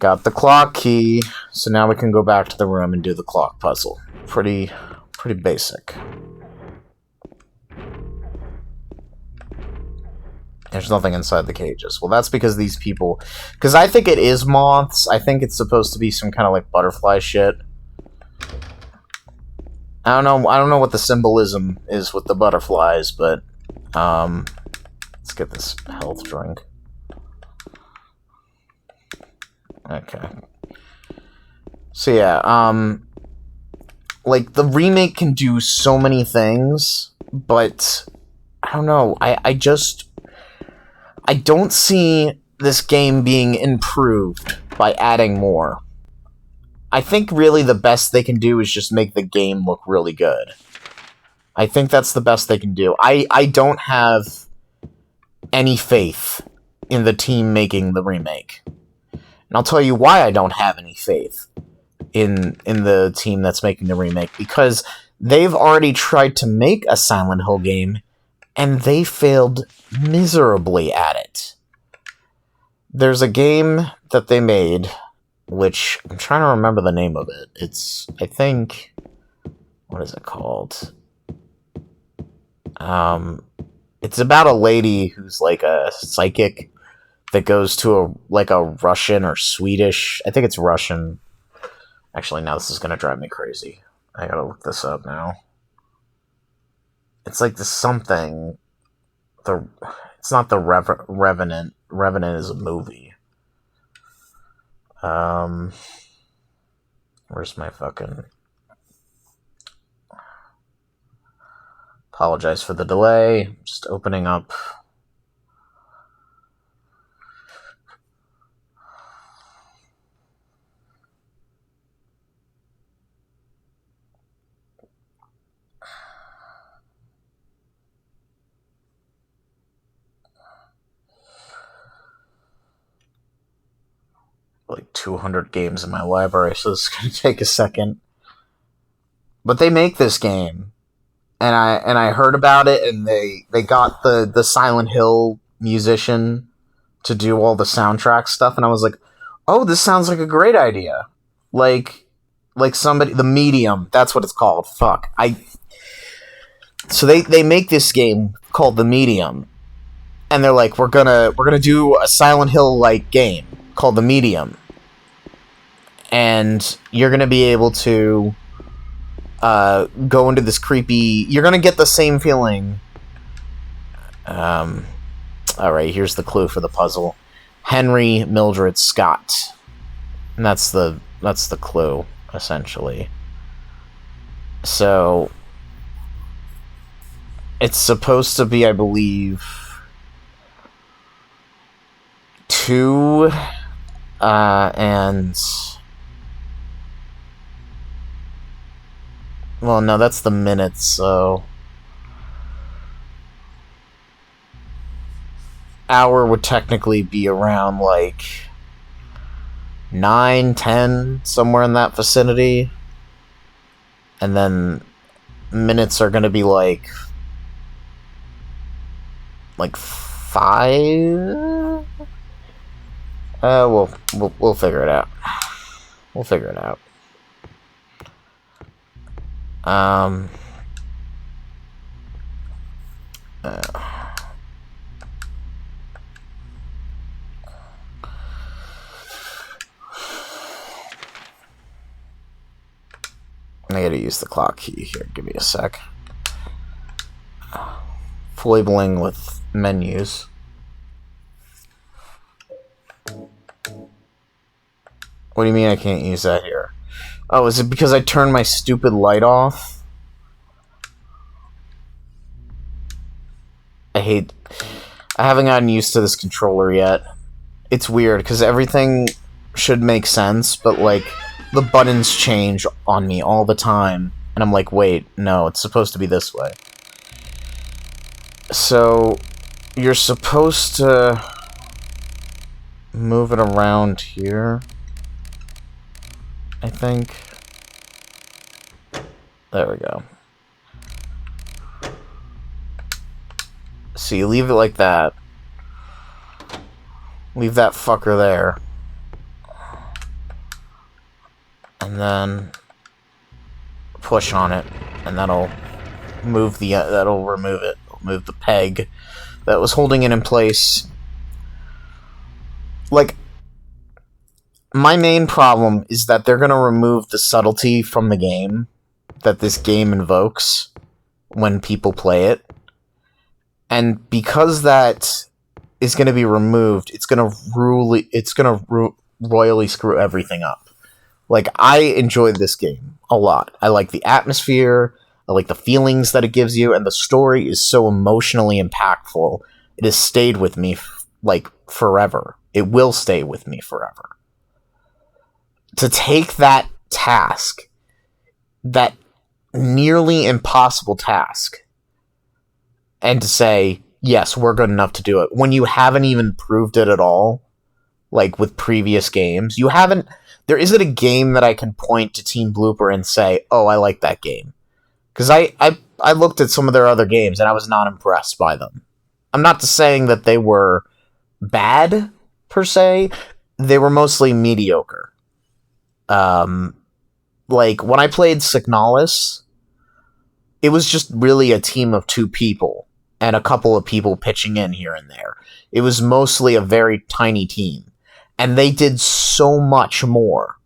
Got the clock key, so now we can go back to the room and do the clock puzzle. Pretty basic. There's nothing inside the cages. Well, that's because these people... Because I think it is moths. I think it's supposed to be some kind of, like, butterfly shit. I don't know what the symbolism is with the butterflies, but... let's get this health drink. Okay. So, yeah, like, the remake can do so many things, but... I don't know. I don't see this game being improved by adding more. I think really the best they can do is just make the game look really good. I think that's the best they can do. I don't have any faith in the team making the remake. And I'll tell you why I don't have any faith in the team that's making the remake. Because they've already tried to make a Silent Hill game, and they failed miserably at it. There's a game that they made, which I'm trying to remember the name of it. It's, I think, what is it called? It's about a lady who's like a psychic that goes to a Russian or Swedish, I think it's Russian. Actually, now this is gonna drive me crazy. I gotta look this up now. It's like the something. It's not the Revenant. Revenant is a movie. Where's my fucking... Apologize for the delay. Just opening up. Like 200 games in my library, so this is going to take a second. But they make this game. And I heard about it, and they got the Silent Hill musician to do all the soundtrack stuff, and I was like, oh, this sounds like a great idea. Like somebody... The Medium, that's what it's called. Fuck. So they make this game called The Medium, and they're like, we're gonna do a Silent Hill-like game called The Medium, and you're gonna be able to go into this creepy... You're gonna get the same feeling. Alright, here's the clue for the puzzle. Henry Mildred Scott. And that's the clue, essentially. So it's supposed to be, I believe, 2 and Well, no, that's the minutes, so... Hour would technically be around, like... 9, 10, somewhere in that vicinity. And then... minutes are gonna be, like... 5? We'll figure it out. We'll figure it out. Uh, I gotta use the clock key here. Give me a sec. Foiling with menus. What do you mean I can't use that here? Oh, is it because I turned my stupid light off? I haven't gotten used to this controller yet. It's weird, because everything should make sense, but, like, the buttons change on me all the time. And I'm like, wait, no, it's supposed to be this way. So, you're supposed to move it around here, I think. There we go. So you leave it like that. Leave that fucker there. And then push on it, and that'll move that'll remove it. Move the peg that was holding it in place. Like, my main problem is that they're gonna remove the subtlety from the game that this game invokes when people play it. And because that is going to be removed, it's going to royally screw everything up. Like, I enjoyed this game a lot. I like the atmosphere, I like the feelings that it gives you, and the story is so emotionally impactful. It has stayed with me, like, forever. It will stay with me forever. To take that task, that nearly impossible task, and to say, yes, we're good enough to do it, when you haven't even proved it at all, like with previous games, there isn't a game that I can point to Team Blooper and say, oh, I like that game. Because I looked at some of their other games, and I was not impressed by them. I'm not saying that they were bad, per se. They were mostly mediocre. Like, when I played Signalis, it was just really a team of 2 people and a couple of people pitching in here and there. It was mostly a very tiny team. And they did so much more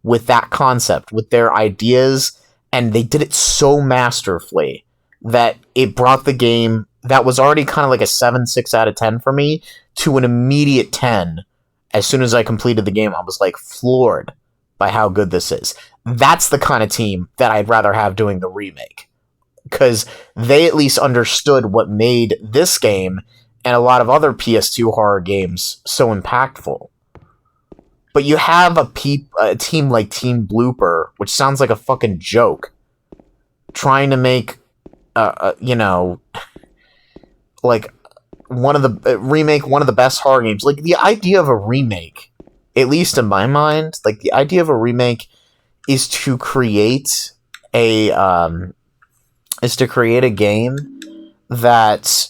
with that concept, with their ideas, and they did it so masterfully that it brought the game that was already kind of like a 7-6 out of 10 for me to an immediate 10. As soon as I completed the game, I was like floored by how good this is. That's the kind of team that I'd rather have doing the remake. Because they at least understood what made this game and a lot of other PS2 horror games so impactful. But you have a team like Team Blooper, which sounds like a fucking joke, trying to make, like, remake one of the best horror games. Like, the idea of a remake, at least in my mind, like, the idea of a remake is to create a game that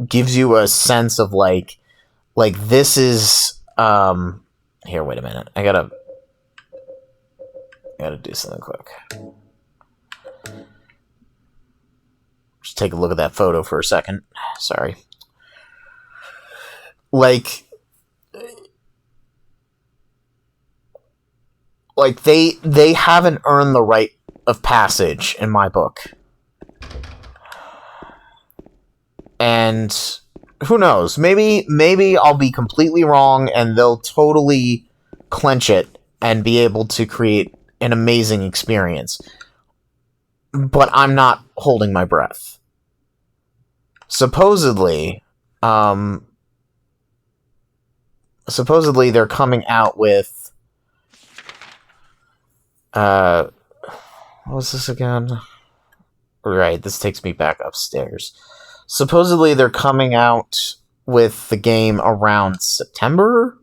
gives you a sense of like this is here, wait a minute. I gotta do something quick. Just take a look at that photo for a second. Sorry. Like they haven't earned the right of passage in my book. And who knows? Maybe I'll be completely wrong and they'll totally clench it and be able to create an amazing experience. But I'm not holding my breath. Supposedly they're coming out with What was this again? Right, this takes me back upstairs. Supposedly they're coming out with the game around September?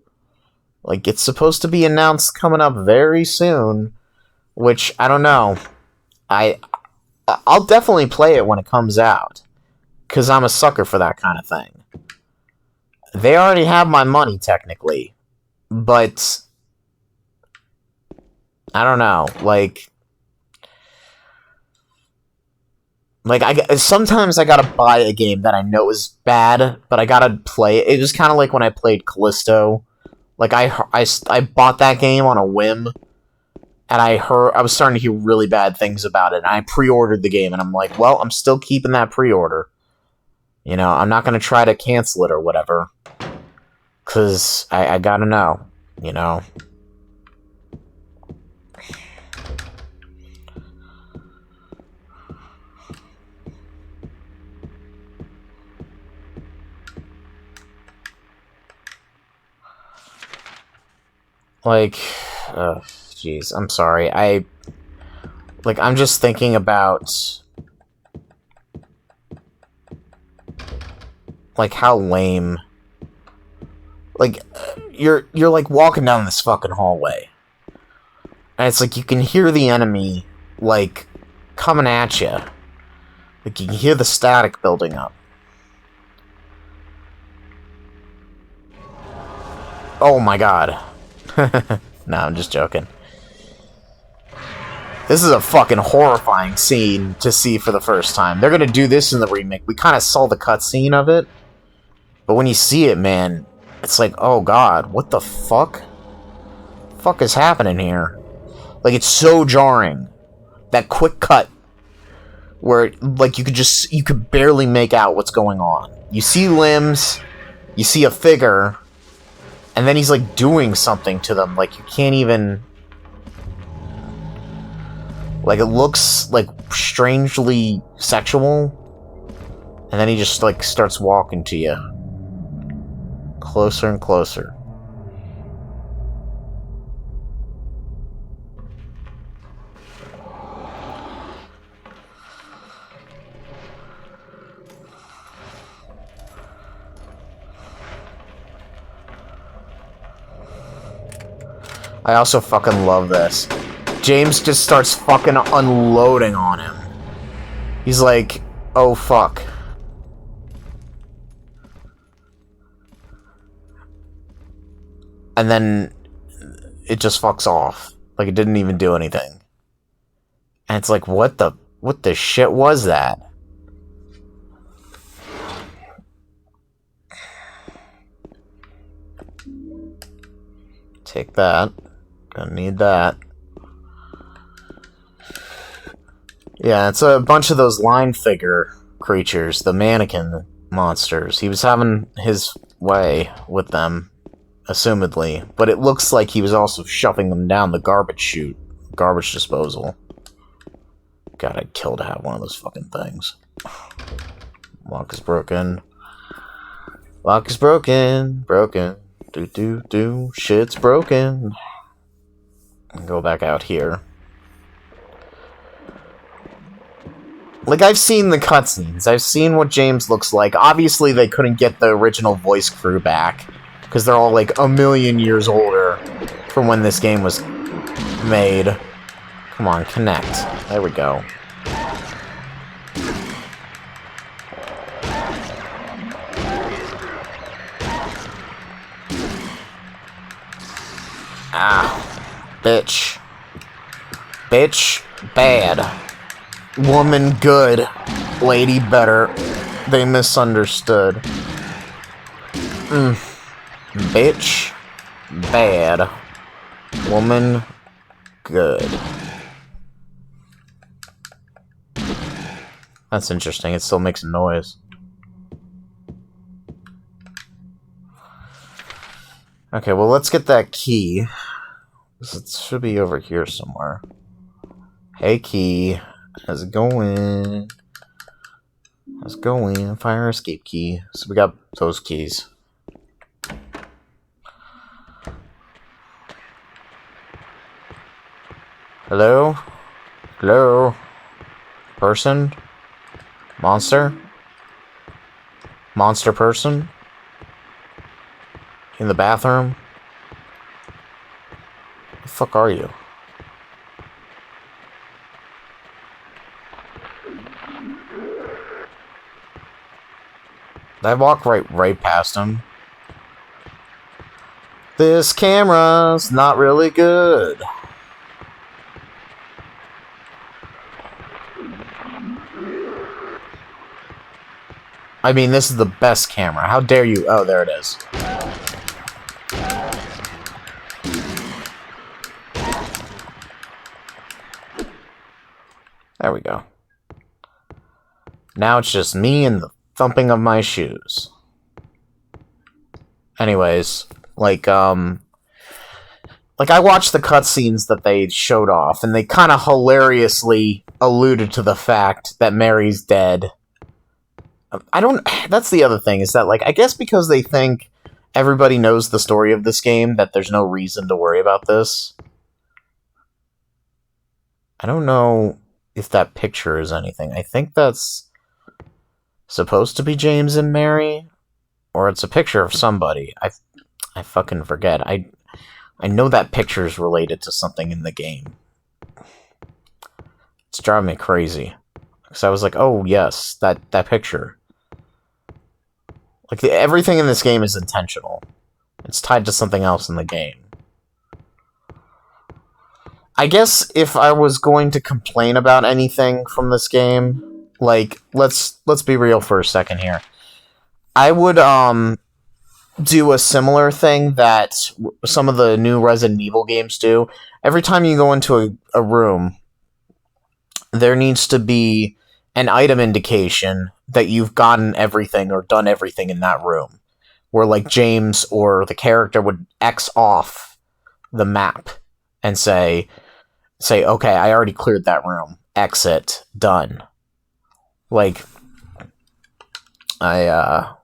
Like, it's supposed to be announced coming up very soon, which, I don't know. I'll definitely play it when it comes out, because I'm a sucker for that kind of thing. They already have my money, technically, but I don't know, sometimes I gotta buy a game that I know is bad, but I gotta play it. It was kind of like when I played Callisto. Like, I bought that game on a whim, and I was starting to hear really bad things about it, and I pre-ordered the game, and I'm like, well, I'm still keeping that pre-order. You know, I'm not gonna try to cancel it or whatever, because I gotta know, you know? Like, jeez, I'm sorry. I'm just thinking about, like, how lame. Like, you're like walking down this fucking hallway, and it's like you can hear the enemy, like, coming at you. Like, you can hear the static building up. Oh my god. No, I'm just joking. This is a fucking horrifying scene to see for the first time. They're gonna do this in the remake. We kind of saw the cutscene of it, but when you see it, man, it's like, oh god, what the fuck? Fuck is happening here? Like, it's so jarring. That quick cut where, like, you could barely make out what's going on. You see limbs, you see a figure, and then he's, like, doing something to them. Like, you can't even... Like, it looks, like, strangely sexual. And then he just, like, starts walking to you. Closer and closer. I also fucking love this. James just starts fucking unloading on him. He's like, oh fuck. And then it just fucks off. Like, it didn't even do anything. And it's like, what the shit was that? Take that. Gonna need that. Yeah, it's a bunch of those line figure creatures, the mannequin monsters. He was having his way with them, assumedly, but it looks like he was also shoving them down the garbage chute, garbage disposal. God, I'd kill to have one of those fucking things. Lock is broken. Lock is broken. Broken. Do. Shit's broken. Go back out here. Like, I've seen the cutscenes. I've seen what James looks like. Obviously, they couldn't get the original voice crew back, because they're all, like, a million years older from when this game was made. Come on, connect. There we go. Ah. Bitch. Bitch, bad. Woman, good. Lady, better. They misunderstood. Bitch, bad. Woman, good. That's interesting. It still makes a noise. Okay, well, let's get that key. It should be over here somewhere. Hey, key. How's it going? How's it going? Fire escape key. So we got those keys. Hello? Hello? Person? Monster? Monster person? In the bathroom? The fuck are you? Did I walk right past him? This camera's not really good. I mean, this is the best camera. How dare you? Oh, there it is. There we go. Now it's just me and the thumping of my shoes. Anyways, like I watched the cutscenes that they showed off, and they kind of hilariously alluded to the fact that Mary's dead. That's the other thing, is that, like, I guess because they think everybody knows the story of this game, that there's no reason to worry about this. I don't know if that picture is anything. I think that's supposed to be James and Mary, or it's a picture of somebody. I fucking forget. I know that picture is related to something in the game. It's driving me crazy. So I was like, oh yes, that picture. Like, everything in this game is intentional. It's tied to something else in the game. I guess if I was going to complain about anything from this game, like, let's be real for a second here. I would do a similar thing that some of the new Resident Evil games do. Every time you go into a room, there needs to be an item indication that you've gotten everything or done everything in that room. Where, like, James or the character would X off the map and say, okay, I already cleared that room. Exit. Done. Like, I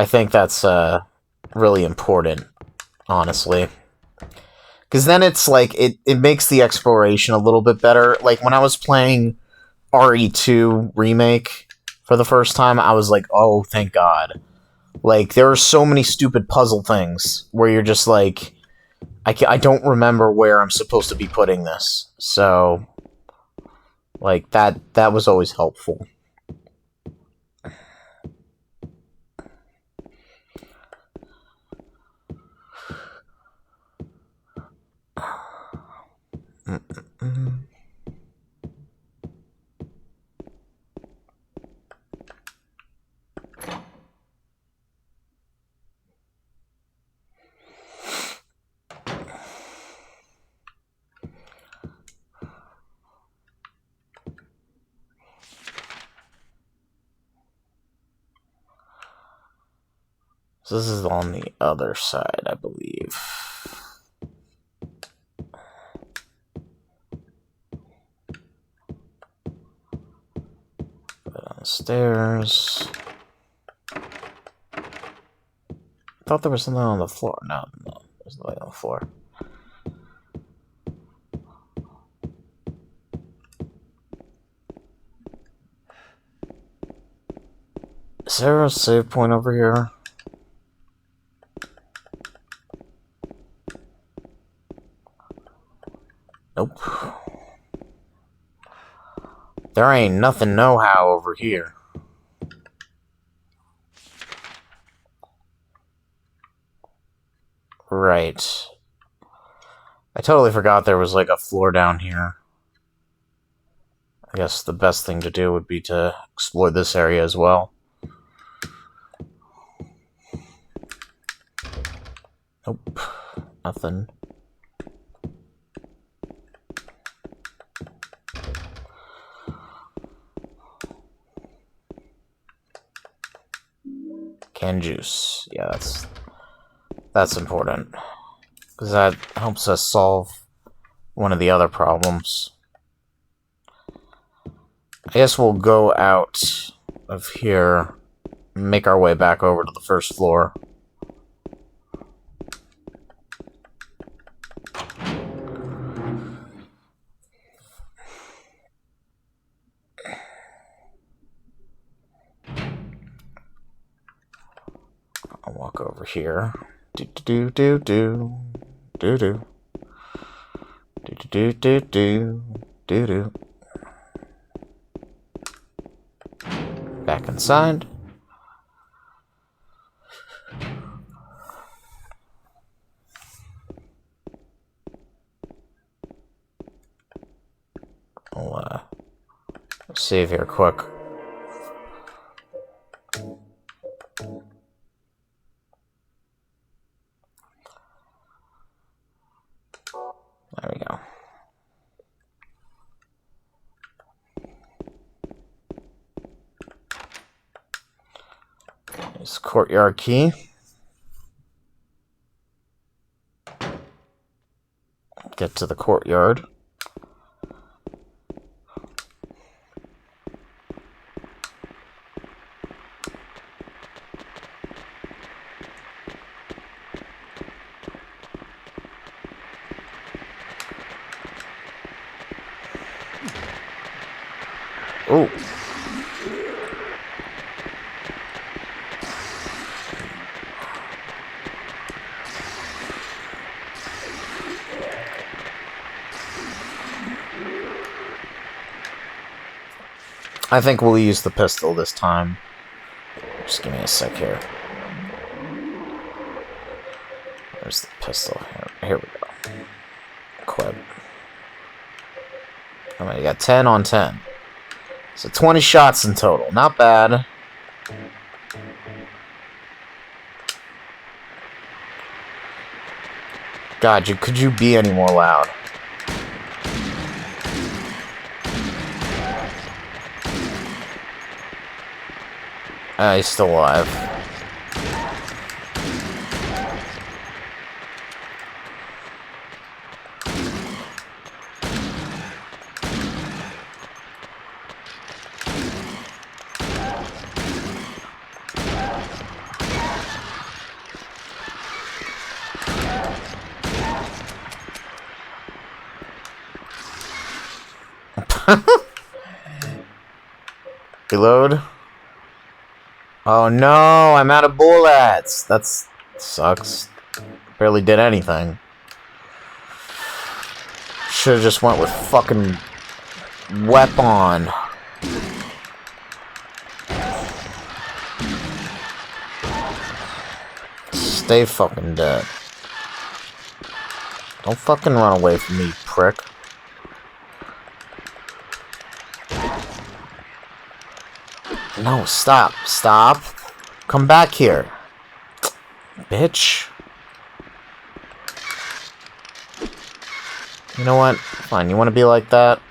think that's really important, honestly. Because then it's like, it makes the exploration a little bit better. Like, when I was playing RE2 Remake for the first time, I was like, oh, thank God. Like, there are so many stupid puzzle things where you're just like, I don't remember where I'm supposed to be putting this. So, like, that was always helpful. So this is on the other side, I believe. Downstairs. I thought there was something on the floor. No, there's nothing on the floor. Is there a save point over here? Nope. There ain't nothing no-how over here. Right. I totally forgot there was, like, a floor down here. I guess the best thing to do would be to explore this area as well. Nope. Nothing. Canned juice. Yeah, that's important. Because that helps us solve one of the other problems. I guess we'll go out of here, make our way back over to the first floor. over here. Do do do do do do do do do do do do. Back inside. I'll save here quick. There we go. There's courtyard key. Get to the courtyard. Oh. I think we'll use the pistol this time. Just give me a sec here. Where's the pistol? Here we go. Equip. How many? You got 10 on 10. So 20 shots in total. Not bad. God, could you be any more loud? He's still alive. Reload. Oh no, I'm out of bullets. That sucks. Barely did anything. Should've just went with fucking weapon. Stay fucking dead. Don't fucking run away from me, prick. No, stop. Stop. Come back here. Bitch. You know what? Fine, you want to be like that?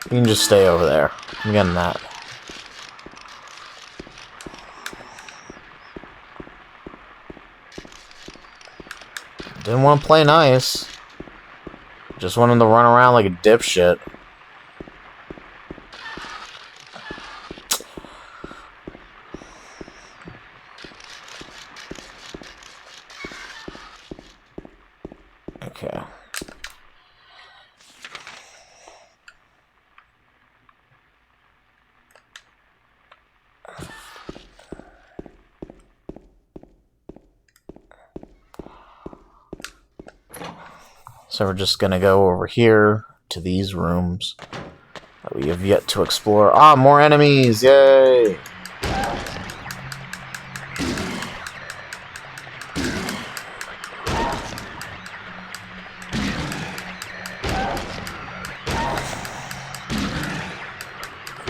You can just stay over there. I'm getting that. Didn't want to play nice. Just wanted to run around like a dipshit. Okay. So we're just gonna go over here to these rooms that we have yet to explore. Ah, more enemies! Yay!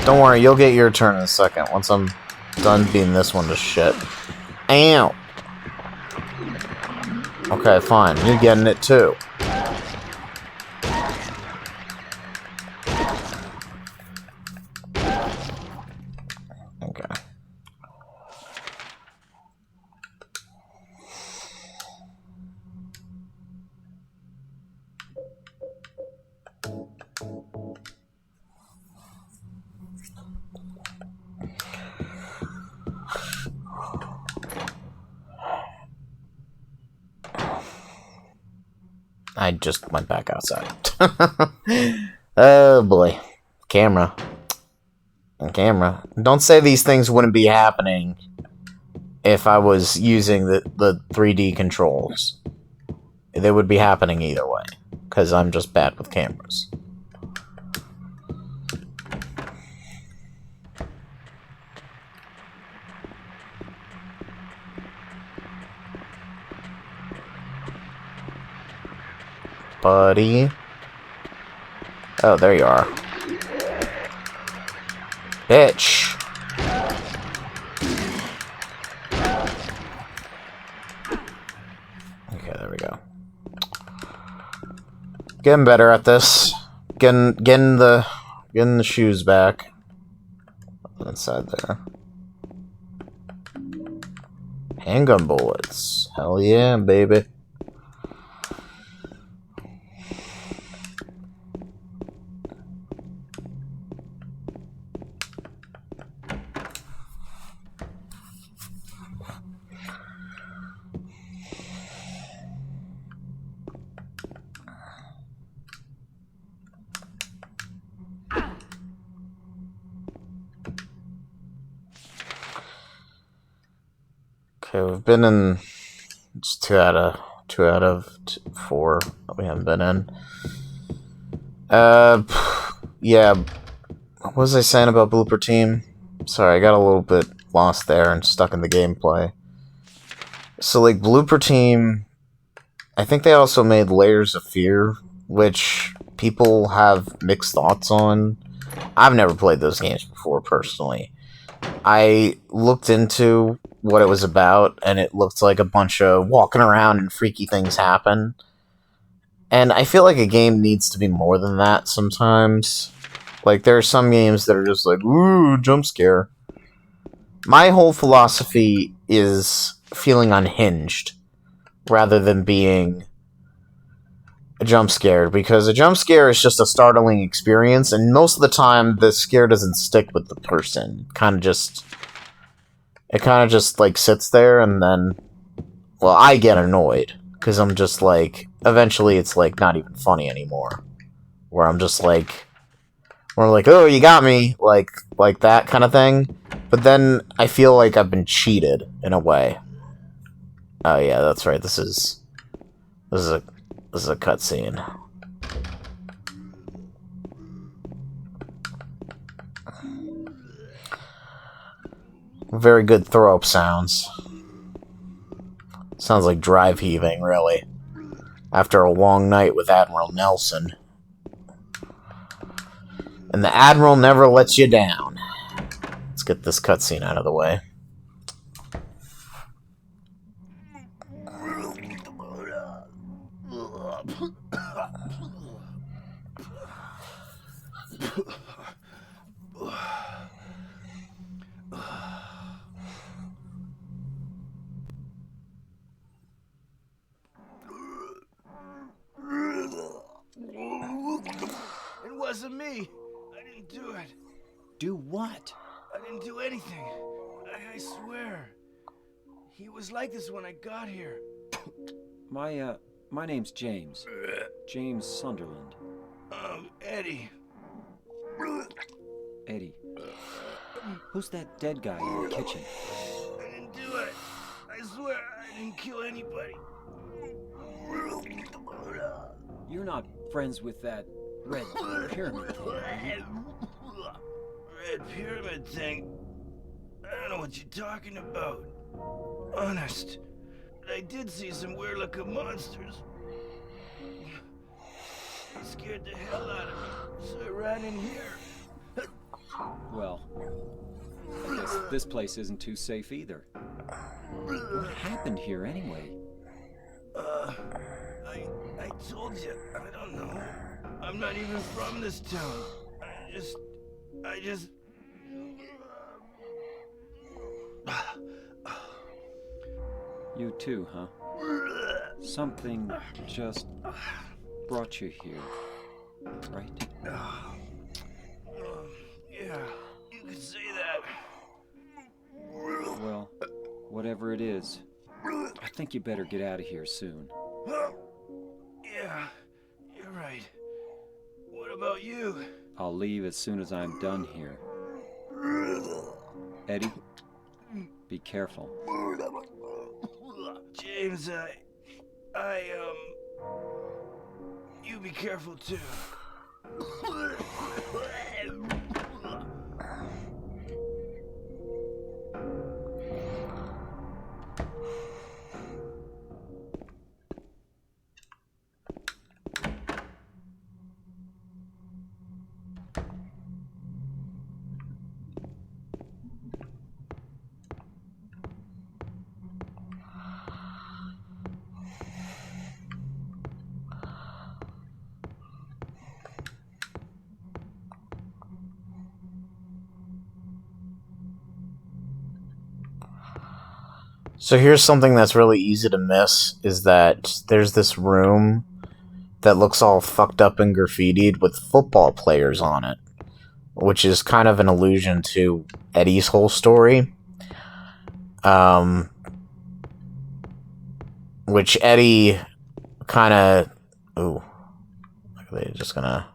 Don't worry, you'll get your turn in a second once I'm done beating this one to shit. Ow! Okay, fine. You're getting it too. Okay. I just went back outside. Oh boy. Camera. Camera. Don't say these things wouldn't be happening if I was using the 3D controls. They would be happening either way, because I'm just bad with cameras. Buddy. Oh, there you are. Bitch. Okay, there we go. Getting better at this. Getting the shoes back. Inside there. Handgun bullets. Hell yeah, baby. Okay, we've been in. It's 2 out of 4 that we haven't been in. Yeah. What was I saying about Blooper Team? Sorry, I got a little bit lost there and stuck in the gameplay. So, like, Blooper Team, I think they also made Layers of Fear, which people have mixed thoughts on. I've never played those games before, personally. I looked into what it was about, and it looked like a bunch of walking around and freaky things happen. And I feel like a game needs to be more than that sometimes. Like, there are some games that are just like, ooh, jump scare. My whole philosophy is feeling unhinged, rather than being a jump scare, because a jump scare is just a startling experience, and most of the time, the scare doesn't stick with the person. It kind of just, like, sits there, and then, well, I get annoyed, because I'm just like, eventually it's, like, not even funny anymore. Where I'm just like, oh, you got me, like that kind of thing. But then I feel like I've been cheated in a way. Oh yeah, that's right. This is a cutscene. Very good throw-up sounds. Sounds like drive heaving, really. After a long night with Admiral Nelson. And the Admiral never lets you down. Let's get this cutscene out of the way. It wasn't me. I didn't do it. Do what? I didn't do anything. I swear. He was like this when I got here. My name's James. James Sunderland. Eddie. Eddie. Who's that dead guy in the kitchen? I didn't do it. I swear I didn't kill anybody. You're not friends with that red pyramid thing, are you? Red pyramid thing? I don't know what you're talking about. Honest. But I did see some weird looking monsters. It scared the hell out of me, so I ran in here. Well, I guess this place isn't too safe either. What happened here anyway? I told you, I don't know. I'm not even from this town. I just... You too, huh? Something just brought you here, right? Yeah, you could say that. Well, whatever it is, I think you better get out of here soon. Yeah, you're right. What about you? I'll leave as soon as I'm done here. Eddie, Be careful. James, you be careful too. So here's something that's really easy to miss, is that there's this room that looks all fucked up and graffitied with football players on it, which is kind of an allusion to Eddie's whole story. Which Eddie kind of... Ooh. They're just gonna...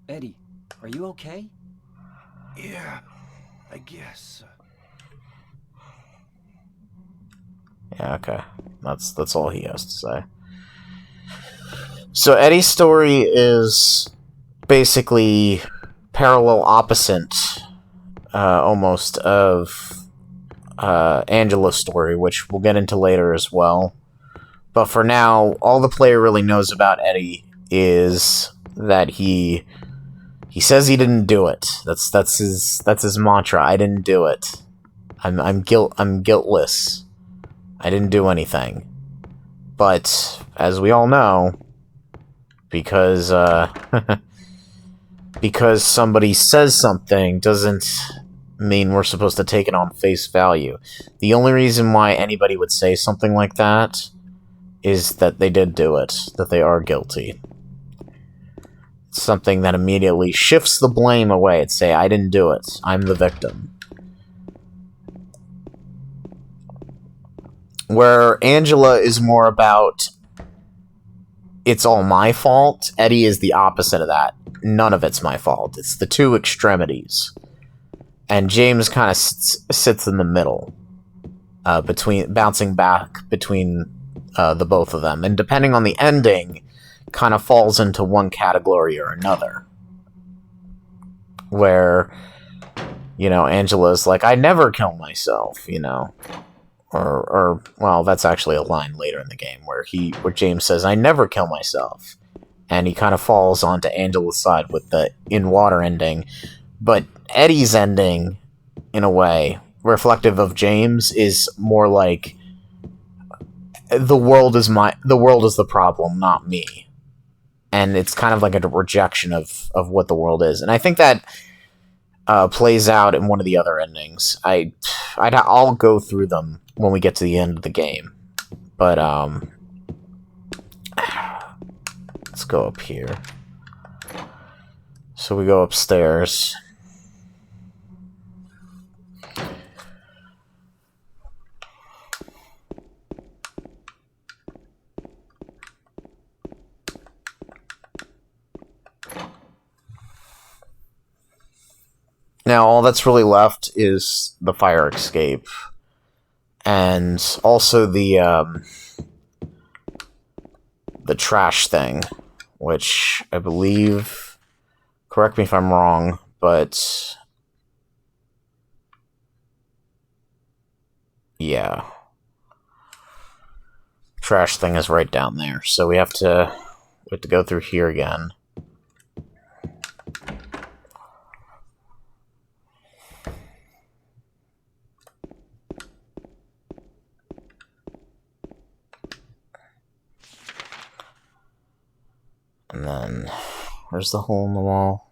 Eddie, are you okay? Yeah, I guess. Yeah, okay. That's all he has to say. So Eddie's story is basically parallel opposite, almost, of Angela's story, which we'll get into later as well. But for now, all the player really knows about Eddie is that he says he didn't do it. That's his mantra. I didn't do it. I'm guiltless. I didn't do anything. But as we all know, because because somebody says something doesn't mean we're supposed to take it on face value. The only reason why anybody would say something like that is that they did do it, that they are guilty. It's something that immediately shifts the blame away. It's say, I didn't do it. I'm the victim. Where Angela is more about, it's all my fault, Eddie is the opposite of that. None of it's my fault. It's the two extremities. And James kind of sits in the middle, bouncing back between the both of them. And depending on the ending, kind of falls into one category or another. Where, Angela's like, I never kill myself, Or well, that's actually a line later in the game where James says, I never kill myself. And he kind of falls onto Angela's side with the in-water ending. But Eddie's ending, in a way, reflective of James, is more like, the world is the problem, not me. And it's kind of like a rejection of what the world is. And I think that plays out in one of the other endings. I'll go through them when we get to the end of the game. But, let's go up here. So we go upstairs. Now, all that's really left is the fire escape. And also the trash thing, which I believe, correct me if I'm wrong, but yeah. Trash thing is right down there. So we have to go through here again. And then, where's the hole in the wall?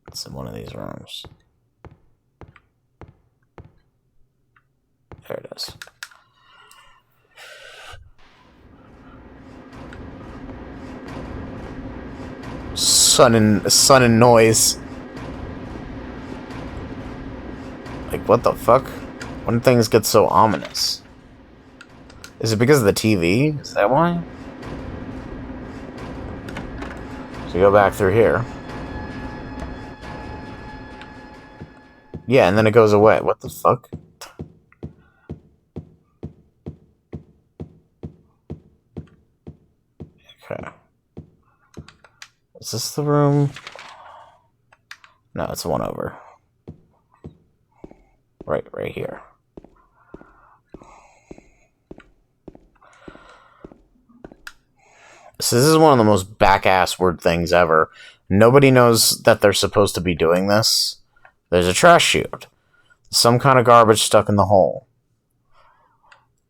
It's in one of these rooms. There it is. Sun and noise. Like, what the fuck? When things get so ominous? Is it because of the TV? Is that why? So go back through here. Yeah, and then it goes away. What the fuck? Okay. Is this the room? No, it's the one over. Right here. So this is one of the most back-ass word things ever. Nobody knows that they're supposed to be doing this. There's a trash chute. Some kind of garbage stuck in the hole.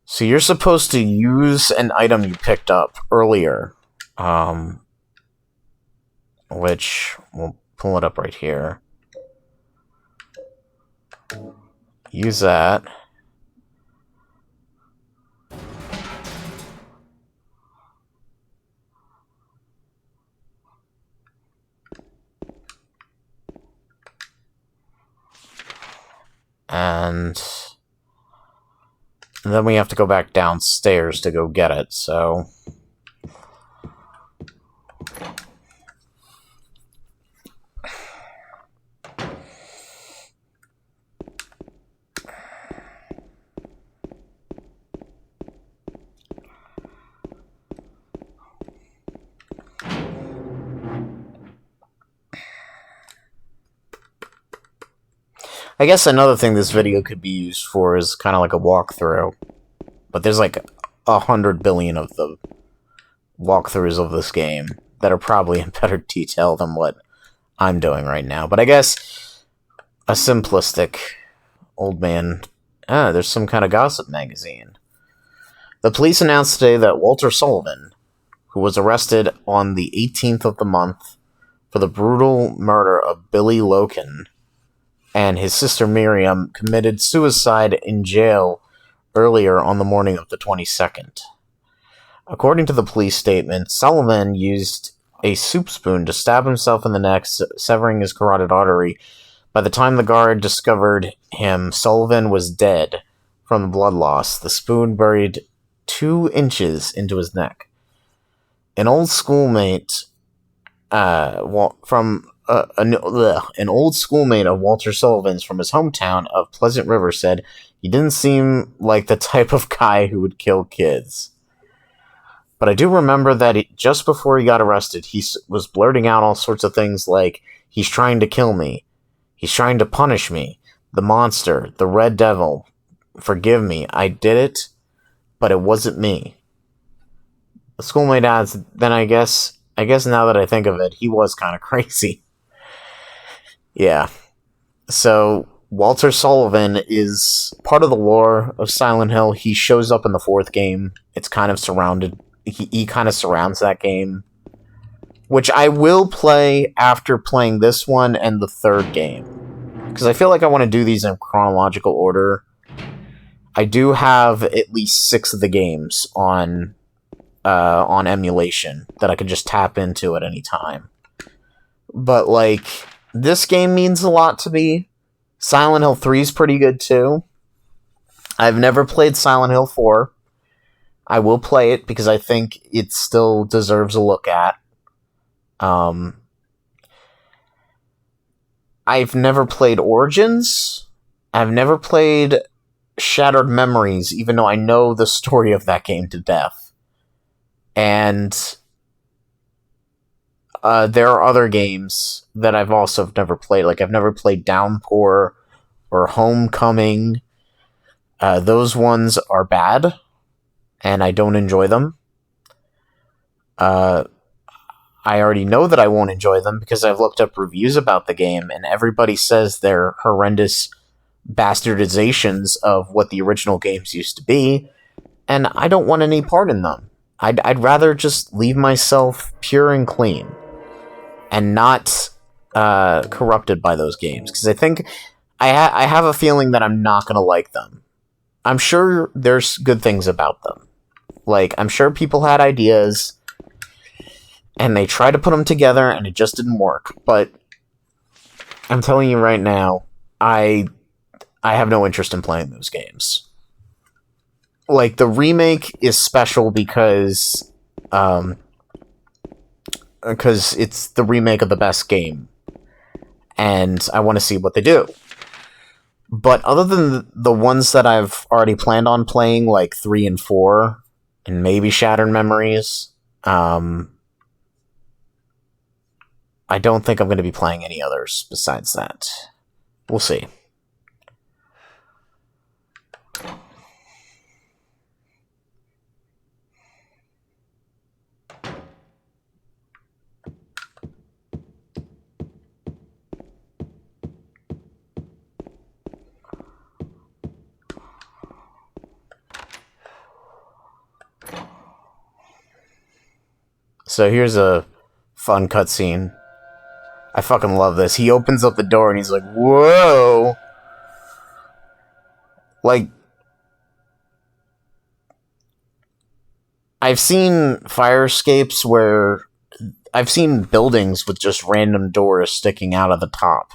So you're supposed to use an item you picked up earlier. Which, we'll pull it up right here. Use that. And then we have to go back downstairs to go get it, so... I guess another thing this video could be used for is kind of like a walkthrough. But there's like 100 billion of the walkthroughs of this game that are probably in better detail than what I'm doing right now. But I guess a simplistic old man... there's some kind of gossip magazine. The police announced today that Walter Sullivan, who was arrested on the 18th of the month for the brutal murder of Billy Loken, and his sister Miriam committed suicide in jail earlier on the morning of the 22nd. According to the police statement, Sullivan used a soup spoon to stab himself in the neck, severing his carotid artery. By the time the guard discovered him, Sullivan was dead from the blood loss. The spoon buried 2 inches into his neck. An old schoolmate an old schoolmate of Walter Sullivan's from his hometown of Pleasant River said he didn't seem like the type of guy who would kill kids. But I do remember that just before he got arrested, he was blurting out all sorts of things like, he's trying to kill me, he's trying to punish me, the monster, the red devil, forgive me, I did it, but it wasn't me. The schoolmate adds, then I guess now that I think of it, he was kind of crazy. Yeah. So, Walter Sullivan is part of the lore of Silent Hill. He shows up in the 4th game. It's kind of surrounded... He kind of surrounds that game. Which I will play after playing this one and the 3rd game. Because I feel like I want to do these in chronological order. I do have at least 6 of the games on emulation that I could just tap into at any time. But, like, this game means a lot to me. Silent Hill 3 is pretty good, too. I've never played Silent Hill 4. I will play it because I think it still deserves a look at. I've never played Origins. I've never played Shattered Memories, even though I know the story of that game to death. And there are other games that I've also never played. Like, I've never played Downpour or Homecoming. Those ones are bad, and I don't enjoy them. I already know that I won't enjoy them because I've looked up reviews about the game, and everybody says they're horrendous bastardizations of what the original games used to be, and I don't want any part in them. I'd rather just leave myself pure and clean and not corrupted by those games, because I think I have a feeling that I'm not going to like them. I'm sure there's good things about them. Like, I'm sure people had ideas and they tried to put them together and it just didn't work. But I'm telling you right now, I have no interest in playing those games. Like, the remake is special because it's the remake of the best game. And I want to see what they do. But other than the ones that I've already planned on playing, like 3 and 4, and maybe Shattered Memories, I don't think I'm going to be playing any others besides that. We'll see. So here's a fun cutscene. I fucking love this. He opens up the door and he's like, whoa! Like, I've seen fire escapes where I've seen buildings with just random doors sticking out of the top.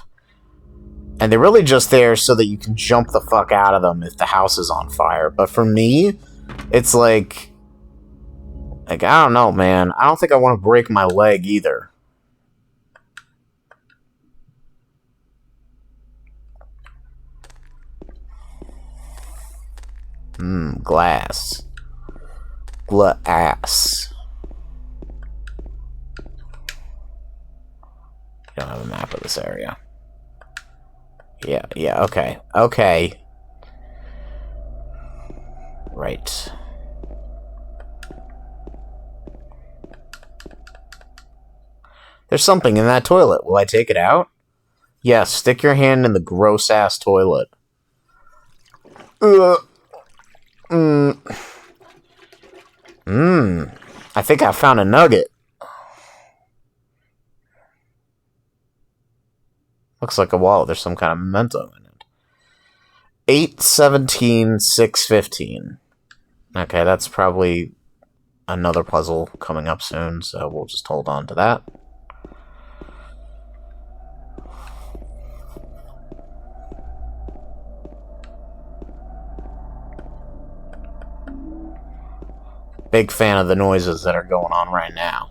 And they're really just there so that you can jump the fuck out of them if the house is on fire. But for me, it's like, I don't know, man. I don't think I want to break my leg either. Glass. Glass. You don't have a map of this area. Yeah, okay. Okay. Right. There's something in that toilet. Will I take it out? Yes, stick your hand in the gross-ass toilet. I think I found a nugget. Looks like a wallet. There's some kind of memento in it. 8/17/6/15. Okay, that's probably another puzzle coming up soon, so we'll just hold on to that. Big fan of the noises that are going on right now.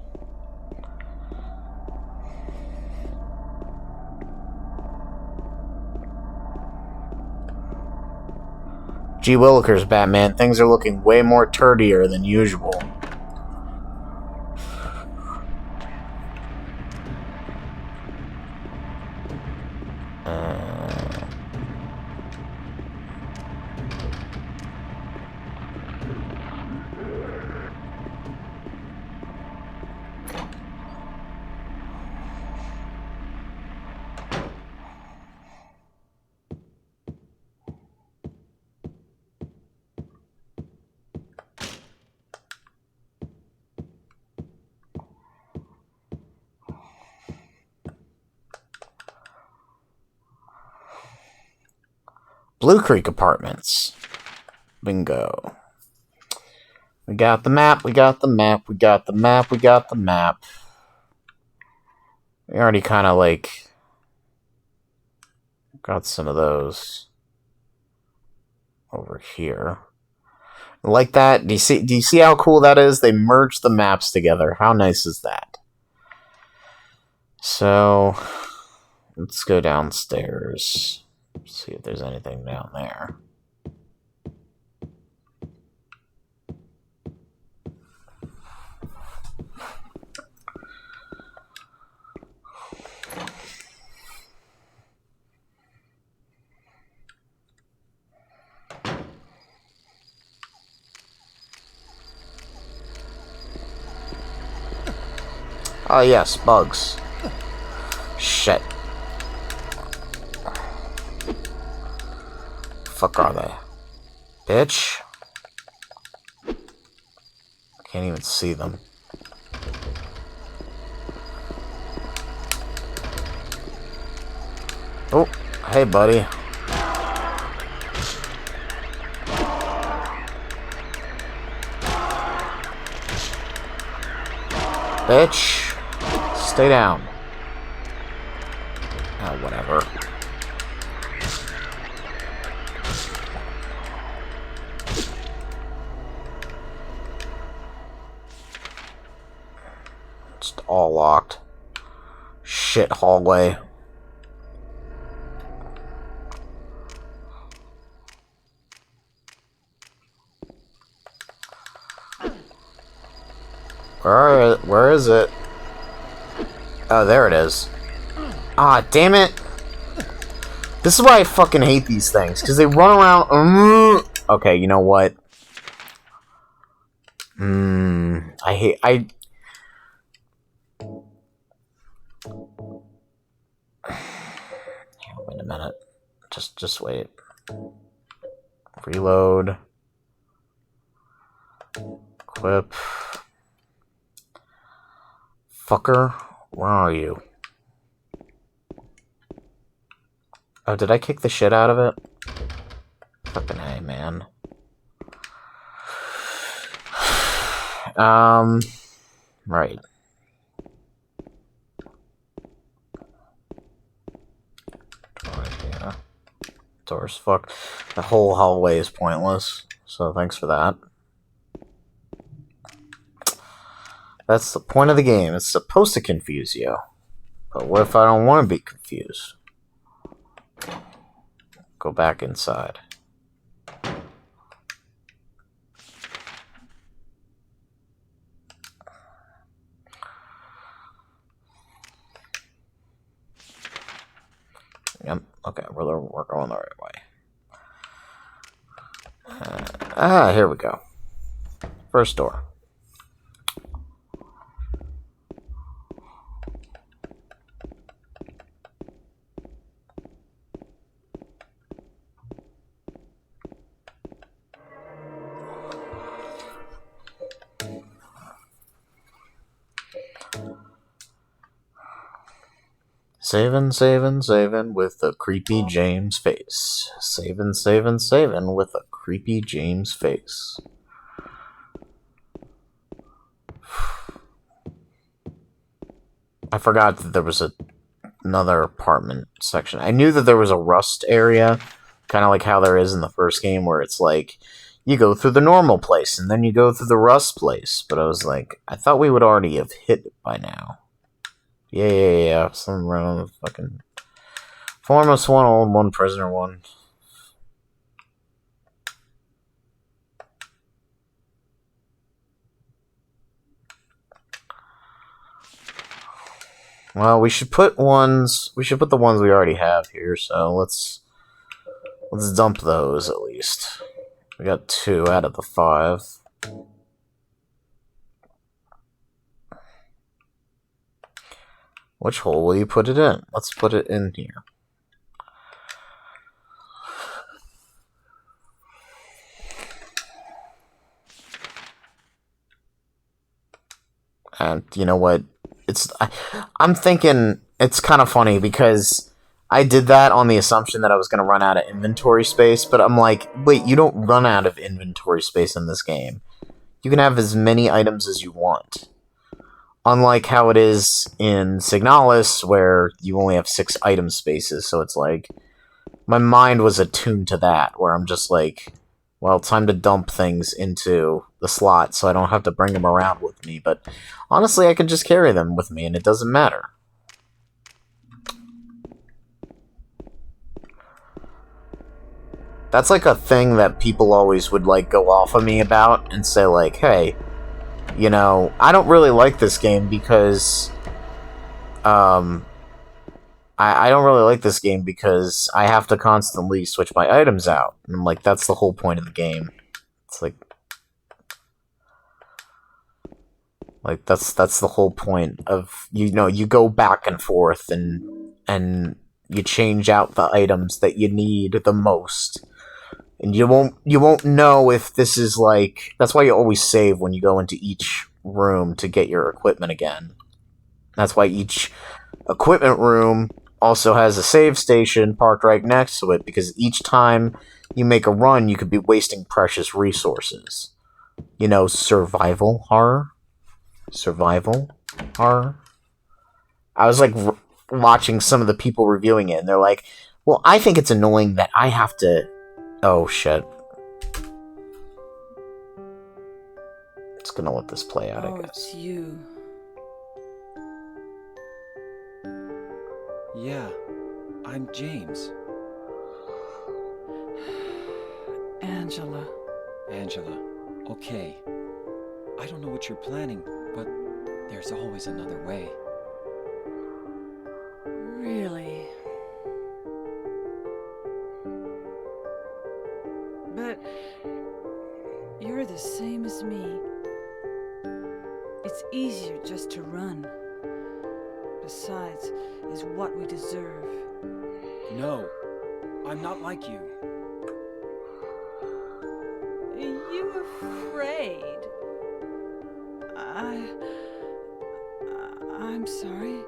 Gee willikers, Batman, things are looking way more turdier than usual. Blue Creek Apartments. Bingo. We got the map, we got the map, we got the map, we got the map. We already kind of, like, got some of those over here. Like that? Do you see how cool that is? They merged the maps together. How nice is that? So, let's go downstairs. See if there's anything down there. Oh yes, bugs. Shit. Fuck are they? Bitch. Can't even see them. Oh, hey buddy. Bitch. Stay down. Oh, whatever. It's all locked. Shit hallway. Where is it? Oh, there it is. Ah, damn it. This is why I fucking hate these things, because they run around. Okay, you know what? Wait a minute. Just wait. Reload. Equip. Fucker, where are you? Oh, did I kick the shit out of it? Fucking A, man. Right. Yeah. Door's fucked. The whole hallway is pointless, so thanks for that. That's the point of the game. It's supposed to confuse you. But what if I don't want to be confused? Go back inside. Yep. Okay, we're going the right way. Here we go. First door. Savin' with a creepy James face. Savin' with a creepy James face. I forgot that there was another apartment section. I knew that there was a rust area, kind of like how there is in the first game, where it's like, you go through the normal place, and then you go through the rust place. But I was like, I thought we would already have hit it by now. Yeah. Some random fucking... Foremost one, old one, prisoner one. Well, we should put the ones we already have here, so let's dump those at least. We got 2 out of the 5. Which hole will you put it in? Let's put it in here. And you know what? I'm thinking it's kind of funny because I did that on the assumption that I was going to run out of inventory space, but I'm like, wait, you don't run out of inventory space in this game. You can have as many items as you want. Unlike how it is in Signalis, where you only have 6 item spaces, so it's like, my mind was attuned to that, where I'm just like, well, time to dump things into the slot so I don't have to bring them around with me, but honestly, I can just carry them with me and it doesn't matter. That's like a thing that people always would like go off of me about and say like, hey, you know, I don't really like this game because I don't really like this game because I have to constantly switch my items out. And I'm like, that's the whole point of the game. It's like that's the whole point of, you know, you go back and forth and you change out the items that you need the most. And you won't know if this is like, that's why you always save when you go into each room to get your equipment again. That's why each equipment room also has a save station parked right next to it, because each time you make a run, you could be wasting precious resources. You know, survival horror? Survival horror? I was like watching some of the people reviewing it, and they're like, well, I think it's annoying that I have to... Oh, shit. It's gonna let this play out, I guess. It's you. Yeah, I'm James. Angela. Angela, okay. I don't know what you're planning, But there's always another way. Really? But you're the same as me. It's easier just to run. Besides, is what we deserve. No, I'm not like you. Are you afraid? I'm sorry.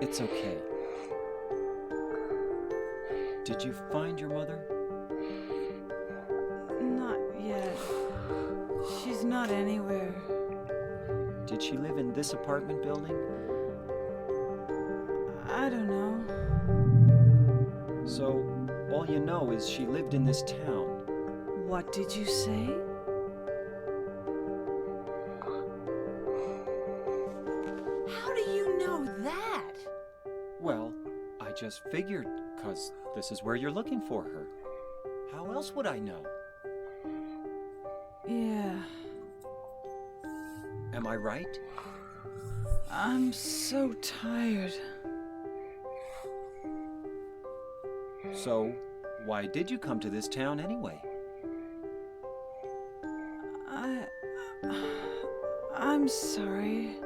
It's okay. Did you find your mother? Not yet. She's not anywhere. Did she live in this apartment building? I don't know. So, all you know is she lived in this town. What did you say? How do you know that? Well, I just figured, 'cause this is where you're looking for her. How else would I know? Yeah, Am I right? I'm so tired. So, why did you come to this town anyway? I'm sorry.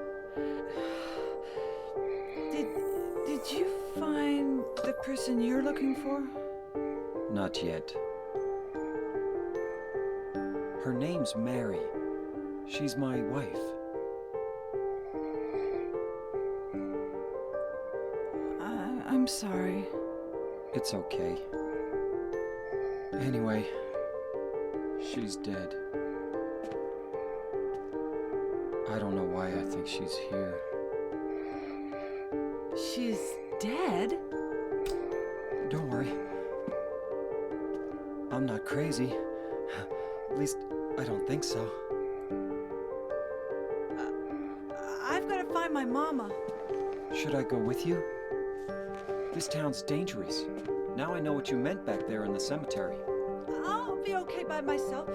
Did you find the person you're looking for? Not yet. Her name's Mary. She's my wife. I'm sorry. It's okay. Anyway, she's dead. I don't know why I think she's here. She's dead? Don't worry. I'm not crazy. At least, I don't think so. I've got to find my mama. Should I go with you? This town's dangerous. Now I know what you meant back there in the cemetery. I'll be okay by myself.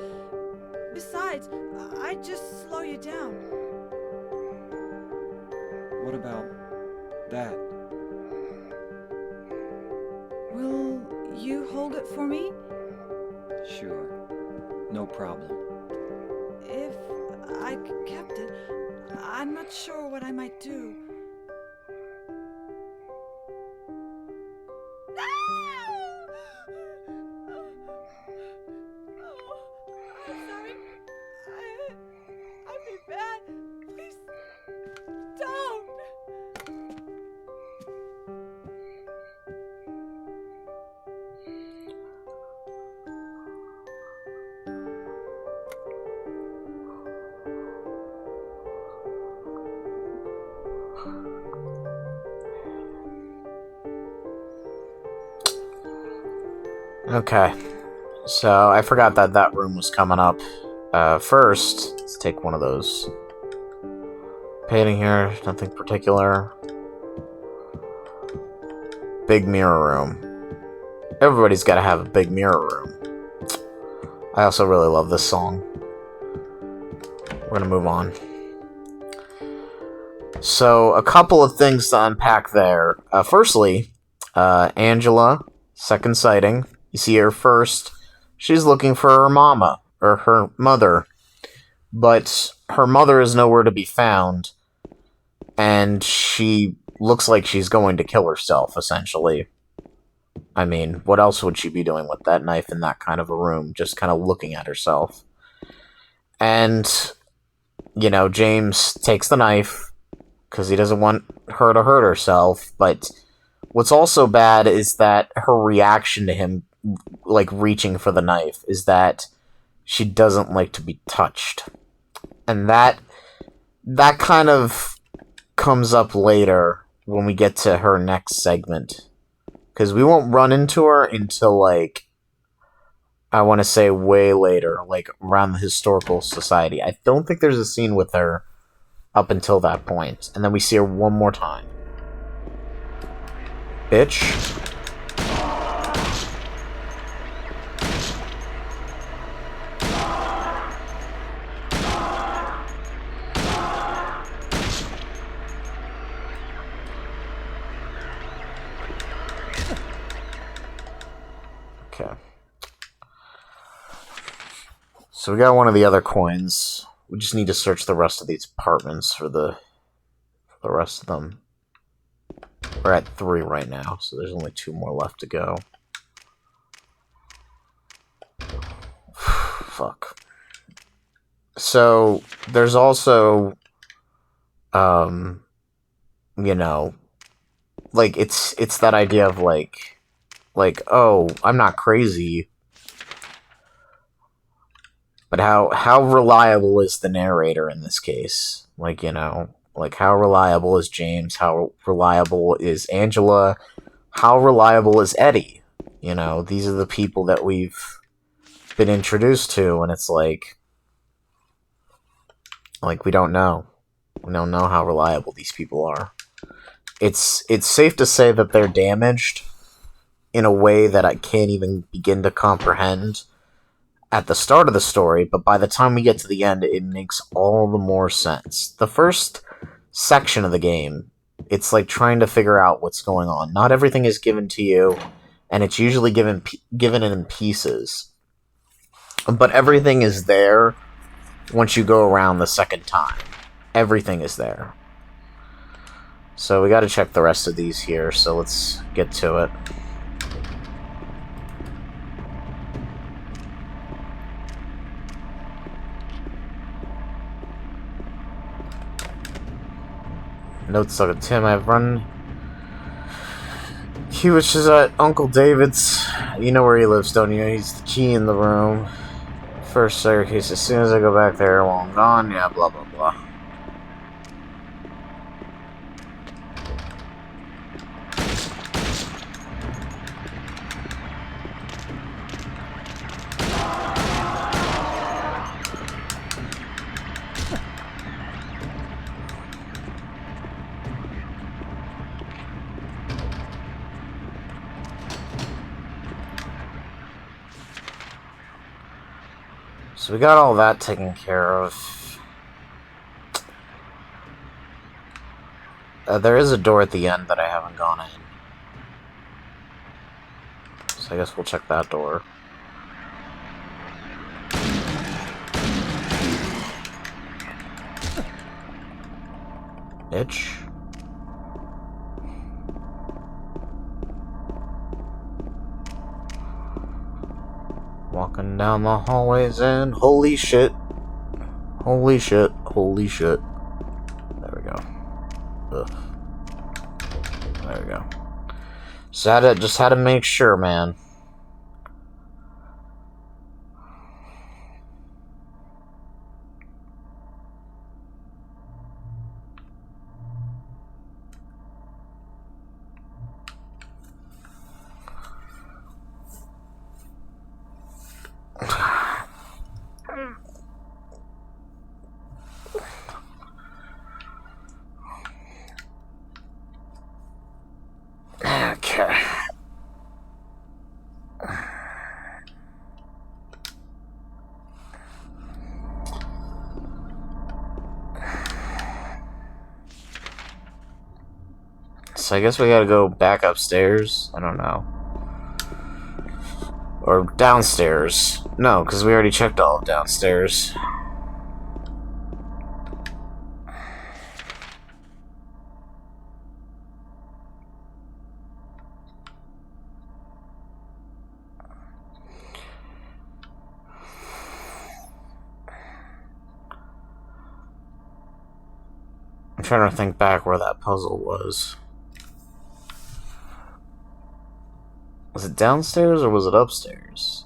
Besides, I'd just slow you down. What about that? Will you hold it for me? Sure. No problem. If I kept it, I'm not sure what I might do. I'm sorry. I'd be bad. Please don't. Okay. So, I forgot that that room was coming up. First, let's take one of those. Painting here, nothing particular. Big mirror room. Everybody's gotta have a big mirror room. I also really love this song. We're gonna move on. So, a couple of things to unpack there. Firstly, Angela, second sighting. You see her first. She's looking for her mama, or her mother. But her mother is nowhere to be found. And she looks like she's going to kill herself, essentially. I mean, what else would she be doing with that knife in that kind of a room? Just kind of looking at herself. And, you know, James takes the knife, because he doesn't want her to hurt herself. But what's also bad is that her reaction to him, like, reaching for the knife, is that she doesn't like to be touched. And that kind of comes up later when we get to her next segment. Because we won't run into her until, like, I want to say way later, like, around the Historical Society. I don't think there's a scene with her up until that point. And then we see her one more time. Bitch. So we got one of the other coins. We just need to search the rest of these apartments for the rest of them. We're at 3 right now, so there's only 2 more left to go. Fuck. So there's also, you know, like it's that idea of like, oh, I'm not crazy. But how reliable is the narrator in this case? Like, you know, like how reliable is James? How reliable is Angela? How reliable is Eddie? You know, these are the people that we've been introduced to, and it's like we don't know. We don't know how reliable these people are. It's safe to say that they're damaged in a way that I can't even begin to comprehend at the start of the story, but by the time we get to the end, it makes all the more sense. The first section of the game, it's like trying to figure out what's going on. Not everything is given to you, and it's usually given in pieces. But everything is there once you go around the second time. Everything is there. So we gotta check the rest of these here, so let's get to it. Notes of Tim, I've run. He was just at Uncle David's. You know where he lives, don't you? He's the key in the room. First staircase. As soon as I go back there while I'm gone, yeah, blah blah blah. So we got all that taken care of. There is a door at the end that I haven't gone in. So I guess we'll check that door. Bitch. Walking down the hallways and holy shit. Holy shit. Holy shit. There we go. Ugh. There we go. Just had to make sure, man. Okay. So I guess we gotta go back upstairs? I don't know. Or downstairs. No, because we already checked all of downstairs. I'm trying to think back where that puzzle was. Was it downstairs or was it upstairs?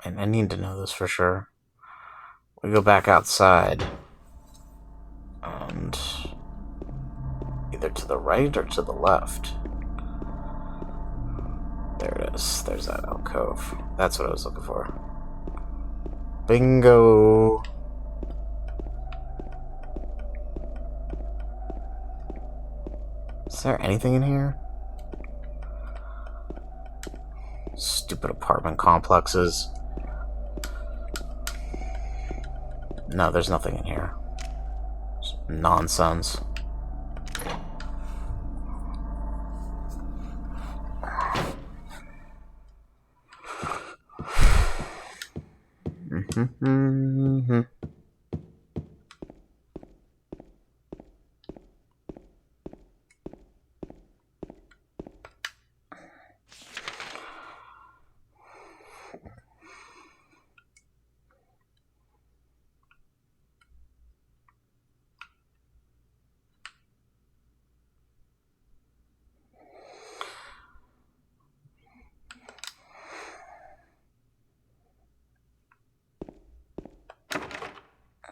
And I need to know this for sure. We go back outside. And either To the right or to the left? There it is. There's that alcove. That's what I was looking for. Bingo! Is there anything in here? Stupid apartment complexes. No, there's nothing in here. It's nonsense.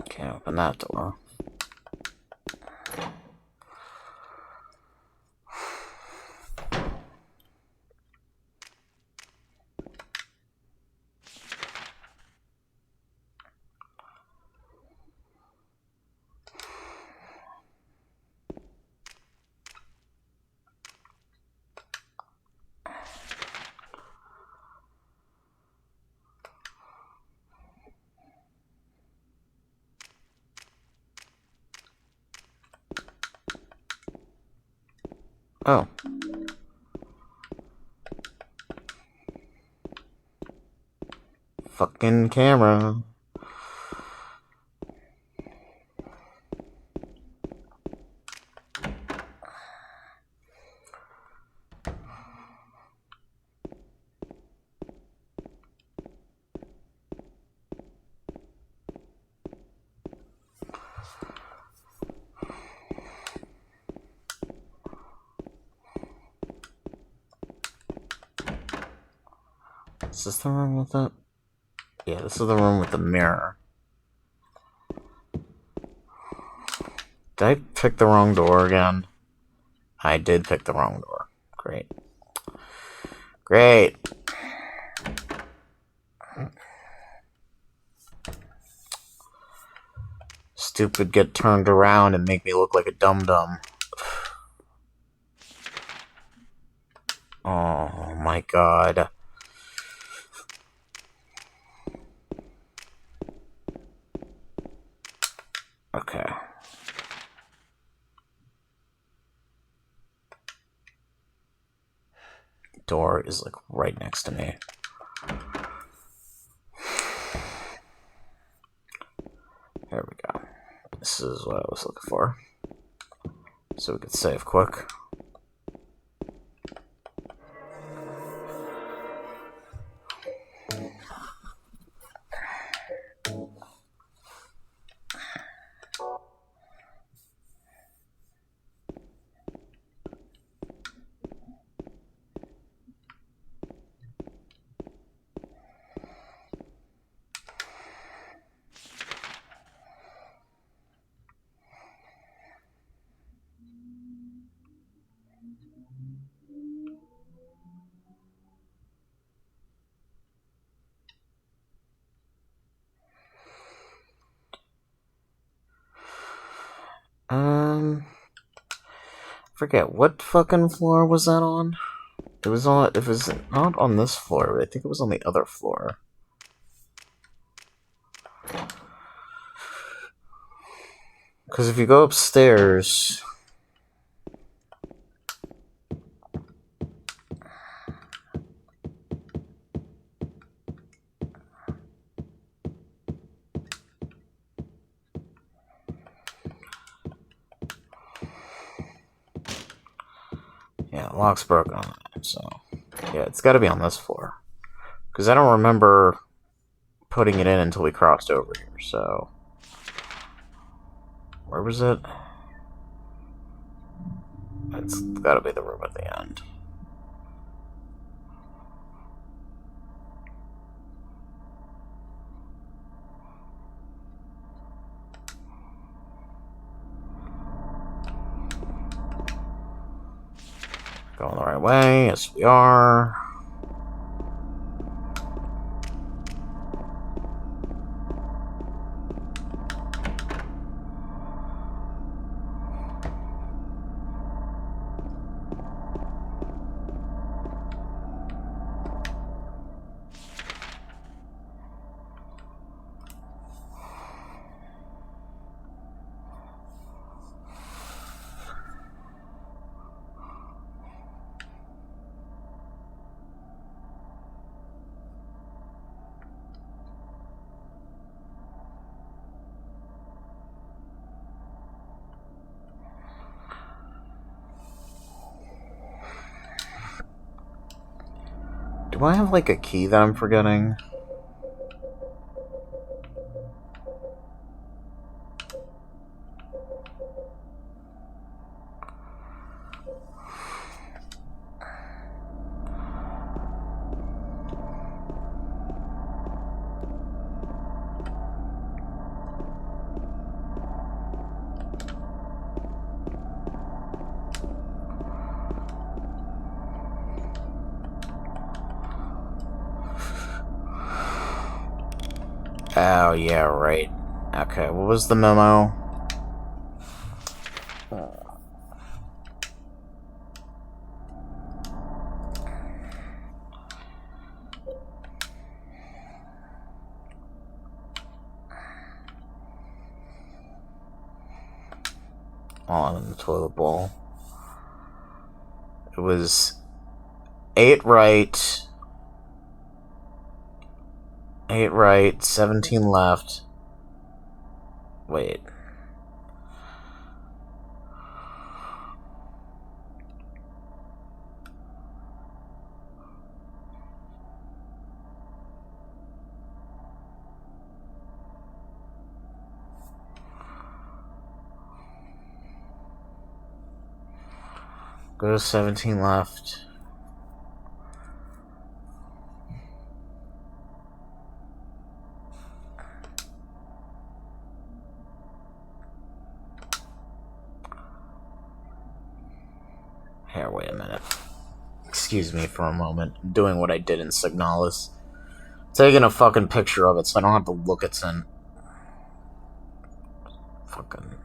Can't open that door. Oh. Fucking camera. Is this the room with it? Yeah, this is the room with the mirror. Did I pick the wrong door again? I did pick the wrong door. Great. Great. Stupid get turned around and make me look like a dum-dum. Oh my god. Okay. Door is like right next to me. There we go. This is what I was looking for. So we could save quick. Forget what fucking floor was that on? It was not on this floor, but I think it was on the other floor. Because if you go upstairs... Yeah, the lock's broken on that, so... Yeah, it's gotta be on this floor. Because I don't remember putting it in until we crossed over here, so... Where was it? It's gotta be the room at the end. Going the right way. Yes, we are. Do I have, like, a key that I'm forgetting? Oh, yeah, right. Okay, what was the memo? On the toilet bowl. It was 8 right, 17 left. Wait. Go to 17 left. Here, wait a minute. Excuse me for a moment. I'm doing what I did in Signalis. Taking a fucking picture of it so I don't have to look at it. Fucking...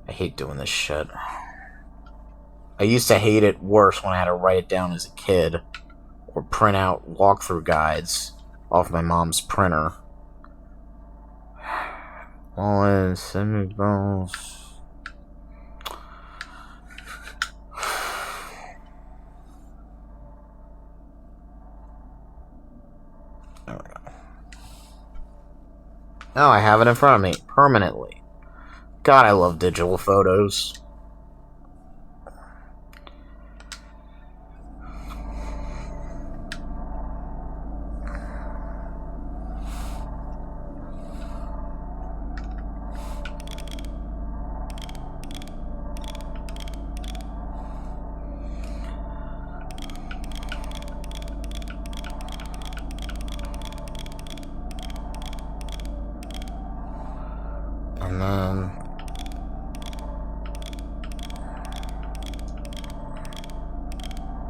I hate doing this shit. I used to hate it worse when I had to write it down as a kid. Or print out walkthrough guides off my mom's printer. All in, send me balls. There we go. Now I have it in front of me, permanently. God, I love digital photos. And then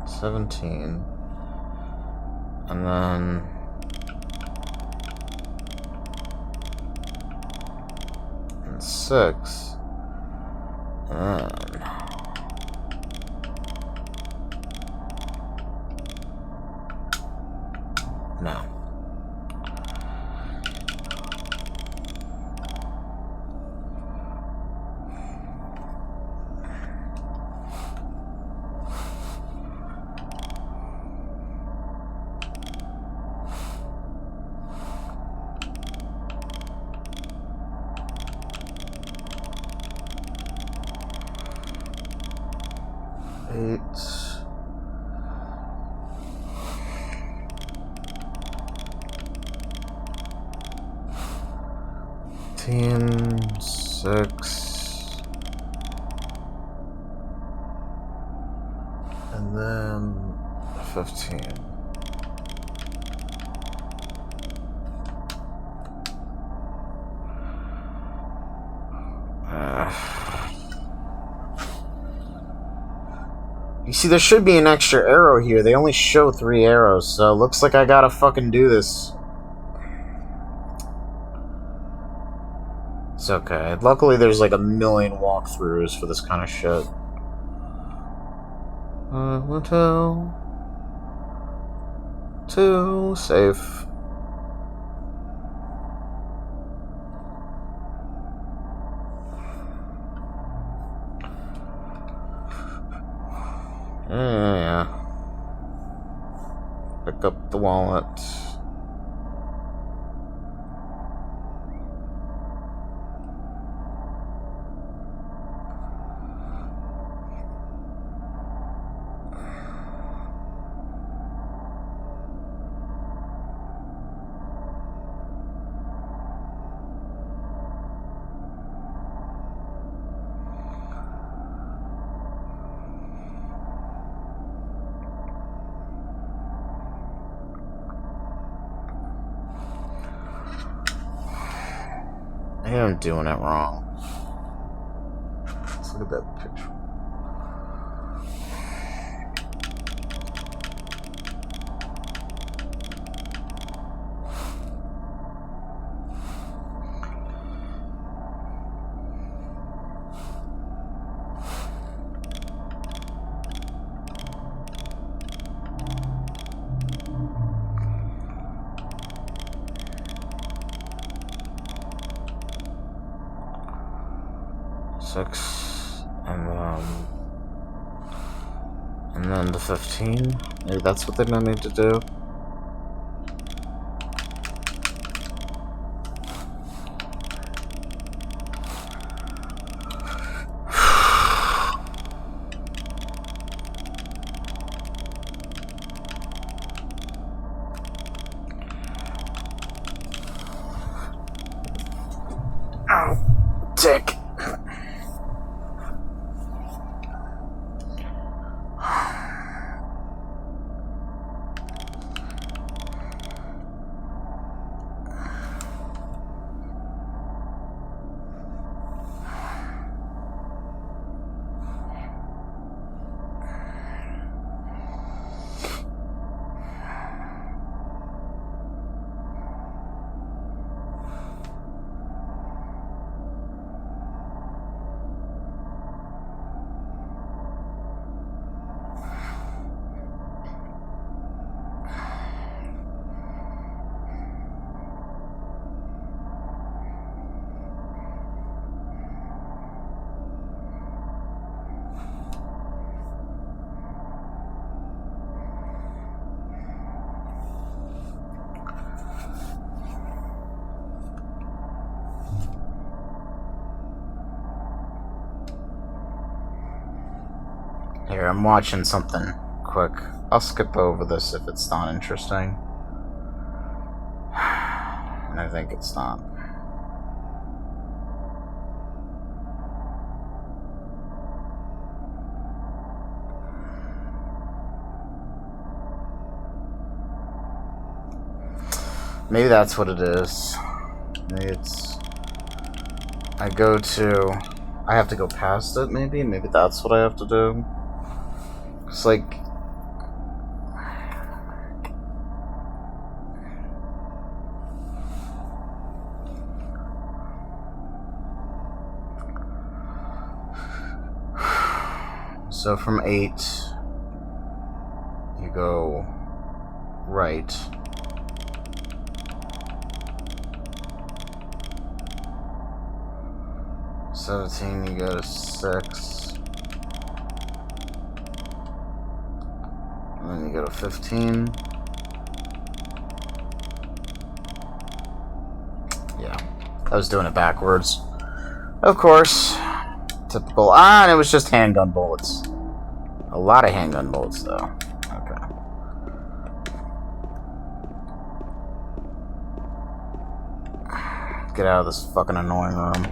17, and then and 6, and then no. Team 6, and then 15. You see, there should be an extra arrow here. They only show 3 arrows, so it looks like I gotta fucking do this. It's okay. Luckily, there's like a million walkthroughs for this kind of shit. Hotel. 2. Safe. Yeah. Pick up the wallet. I am doing it wrong. Let's look at that picture. Six, and then the 15. Maybe that's what they're gonna need to do. Ow, dick. Here, I'm watching something quick. I'll skip over this if it's not interesting. And I think it's not. Maybe that's what it is. Maybe it's... I have to go past it, maybe? Maybe that's what I have to do. It's like... So from 8, you go right. '17, you go to 6. And then you go to 15. Yeah, I was doing it backwards. Of course. Typical. Ah, and it was just handgun bullets. A lot of handgun bullets, though. Okay. Get out of this fucking annoying room.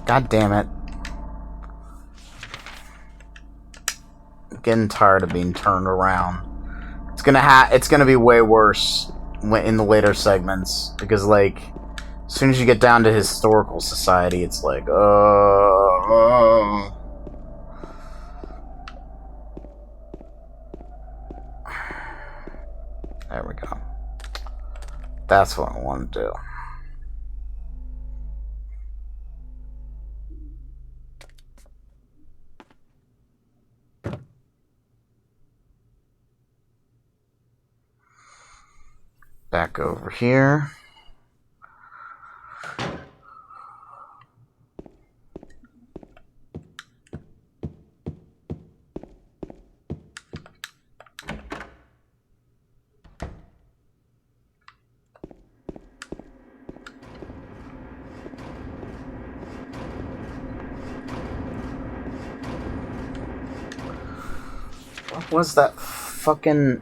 God damn it. I'm getting tired of being turned around. It's gonna be way worse in the later segments, because, like, as soon as you get down to Historical Society, it's like, There we go. That's what I want to do. Back over here. What was that fucking...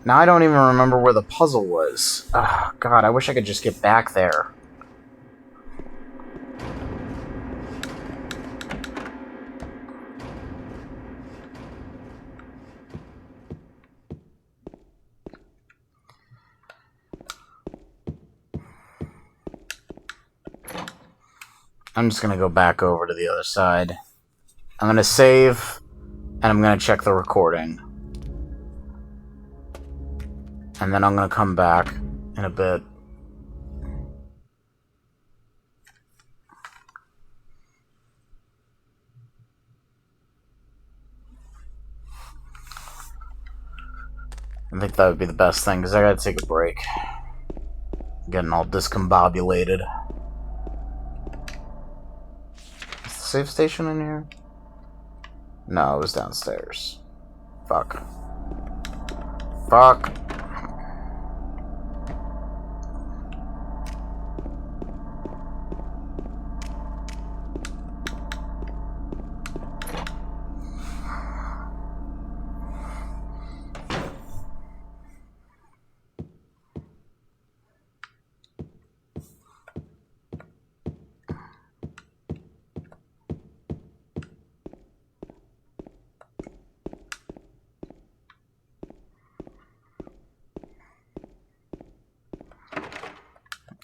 Now I don't even remember where the puzzle was. Oh, God, I wish I could just get back there. I'm just gonna go back over to the other side. I'm gonna save, and I'm gonna check the recording. And then I'm gonna come back in a bit. I think that would be the best thing, because I gotta take a break. I'm getting all discombobulated. Is the save station in here? No, it was downstairs. Fuck. Fuck.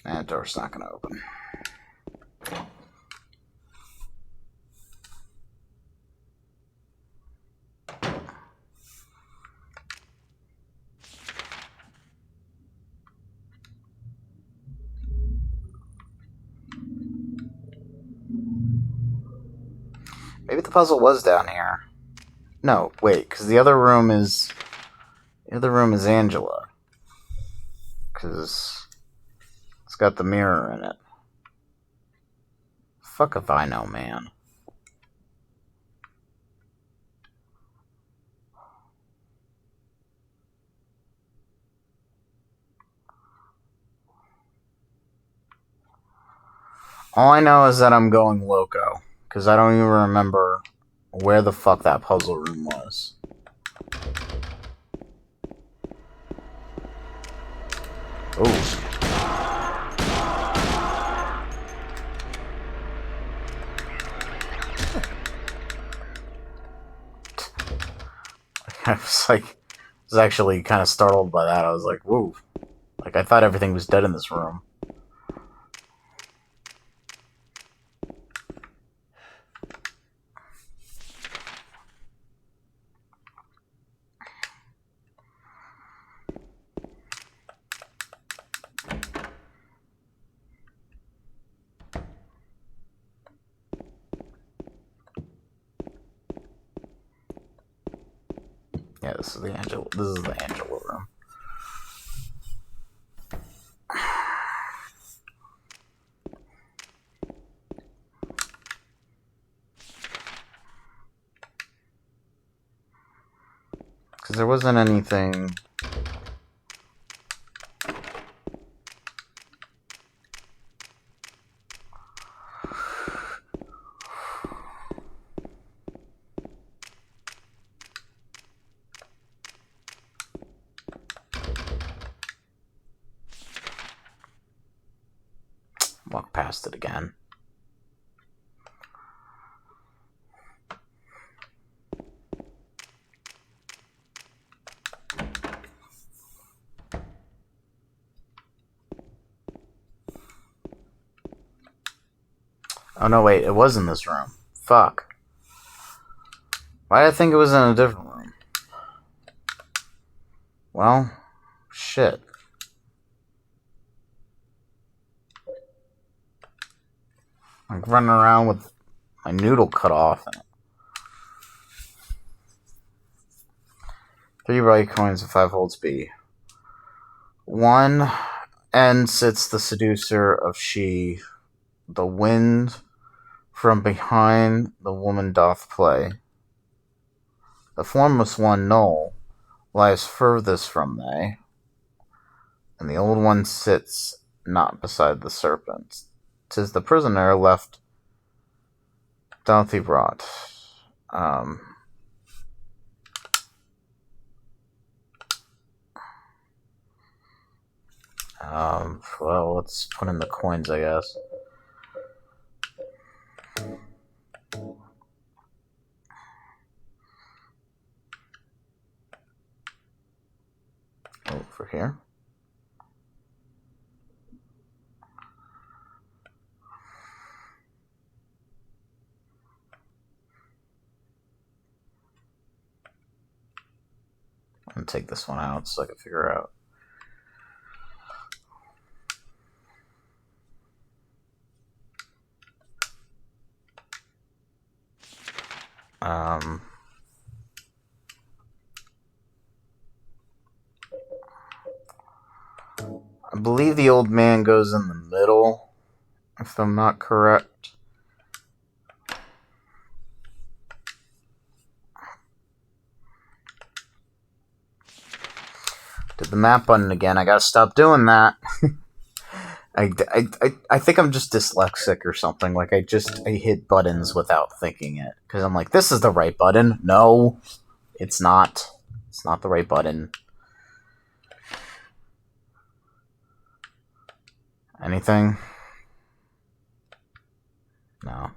That door's not gonna open. Maybe the puzzle was down here. No, wait, because the other room is... The other room is Angela. Because... it's got the mirror in it. Fuck if I know, man. All I know is that I'm going loco. Because I don't even remember where the fuck that puzzle room was. Ooh. I was actually kind of startled by that. I was like, whoa. Like, I thought everything was dead in this room. Yeah, this is the Angela room. Because there wasn't anything... Walk past it again. Oh no, wait, it was in this room. Fuck. Why did I think it was in a different room? Well, shit. I'm running around with my noodle cut off. 3 bright coins and 5 holds B. 1 end sits the seducer of she. The wind from behind the woman doth play. The formless one, null, lies furthest from they, and the old one sits not beside the serpent. 'Tis the prisoner left doth he brought. Well, let's put in the coins, I guess. Over here. I'm gonna take this one out so I can figure out. I believe the old man goes in the middle, if I'm not correct. Did the map button again. I gotta stop doing that. I think I'm just dyslexic or something. Like, I hit buttons without thinking it. Because I'm like, this is the right button. No, it's not. It's not the right button. Anything? No.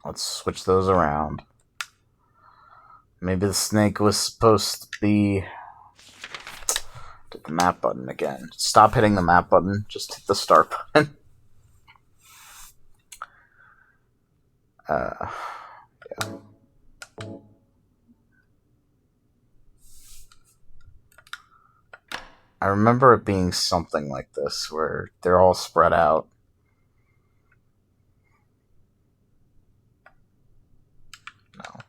Let's switch those around. Maybe the snake was supposed to be... Hit the map button again. Stop hitting the map button. Just hit the start button. Yeah. I remember it being something like this, where they're all spread out. No.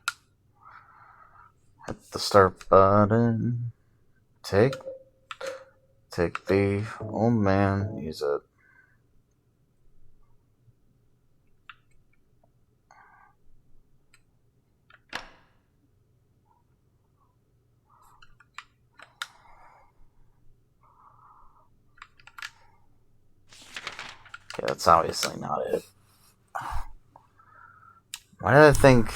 Hit the start button. Take the old man. Use it. Okay, that's obviously not it. Why did I think...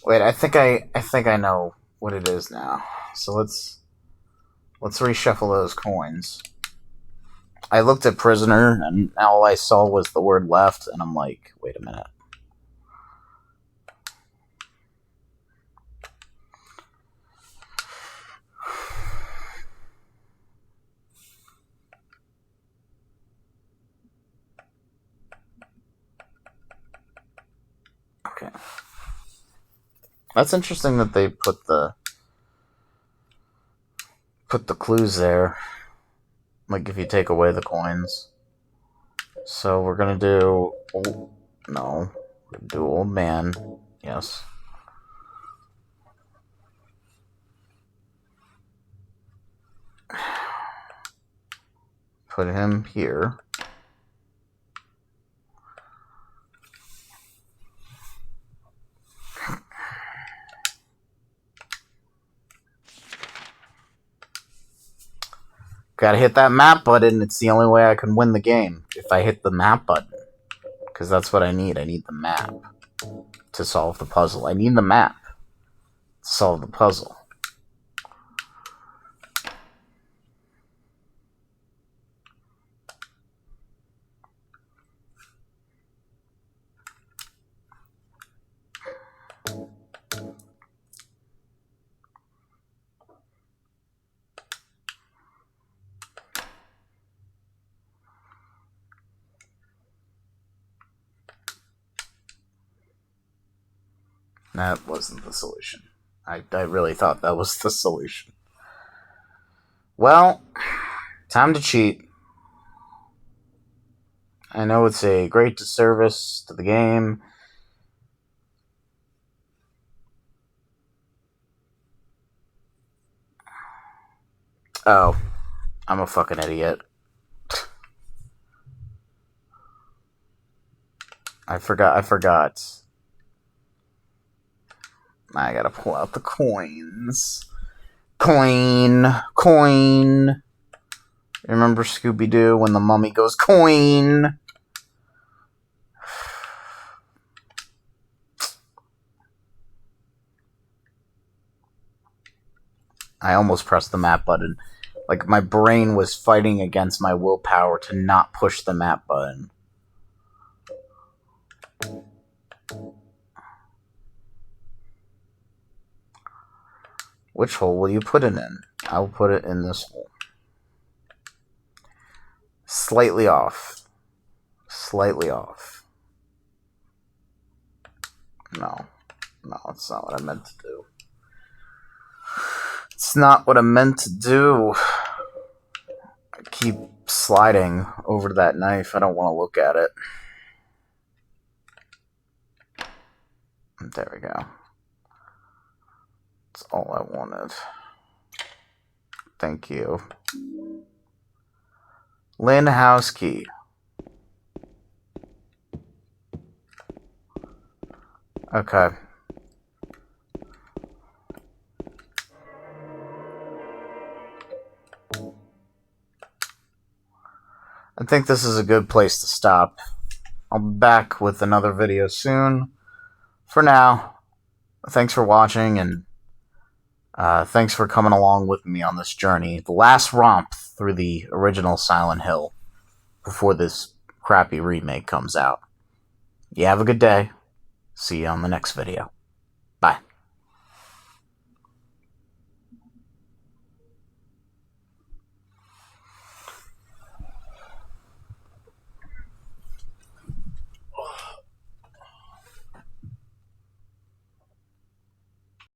Wait, I think I know what it is now. So let's reshuffle those coins. I looked at prisoner, and all I saw was the word left, and I'm like, wait a minute. Okay. That's interesting that they put the put the clues there. Like if you take away the coins. So we're gonna do... Oh, no. We're gonna do old man. Yes. Put him here. Gotta hit that map button. It's the only way I can win the game. If I hit the map button. Because that's what I need. I need the map to solve the puzzle. I need the map to solve the puzzle. That wasn't the solution. I really thought that was the solution. Well, time to cheat. I know it's a great disservice to the game. Oh, I'm a fucking idiot. I forgot. I gotta pull out the coins. Coin. Remember Scooby-Doo when the mummy goes, coin? I almost pressed the map button. Like, my brain was fighting against my willpower to not push the map button. Which hole will you put it in? I'll put it in this hole. Slightly off. Slightly off. No, it's not what I meant to do. It's not what I meant to do. I keep sliding over to that knife. I don't want to look at it. There we go. That's all I wanted. Thank you. Lynn house key. Okay. I think this is a good place to stop. I'll be back with another video soon. For now, thanks for watching, and thanks for coming along with me on this journey. The last romp through the original Silent Hill before this crappy remake comes out. You have a good day. See you on the next video.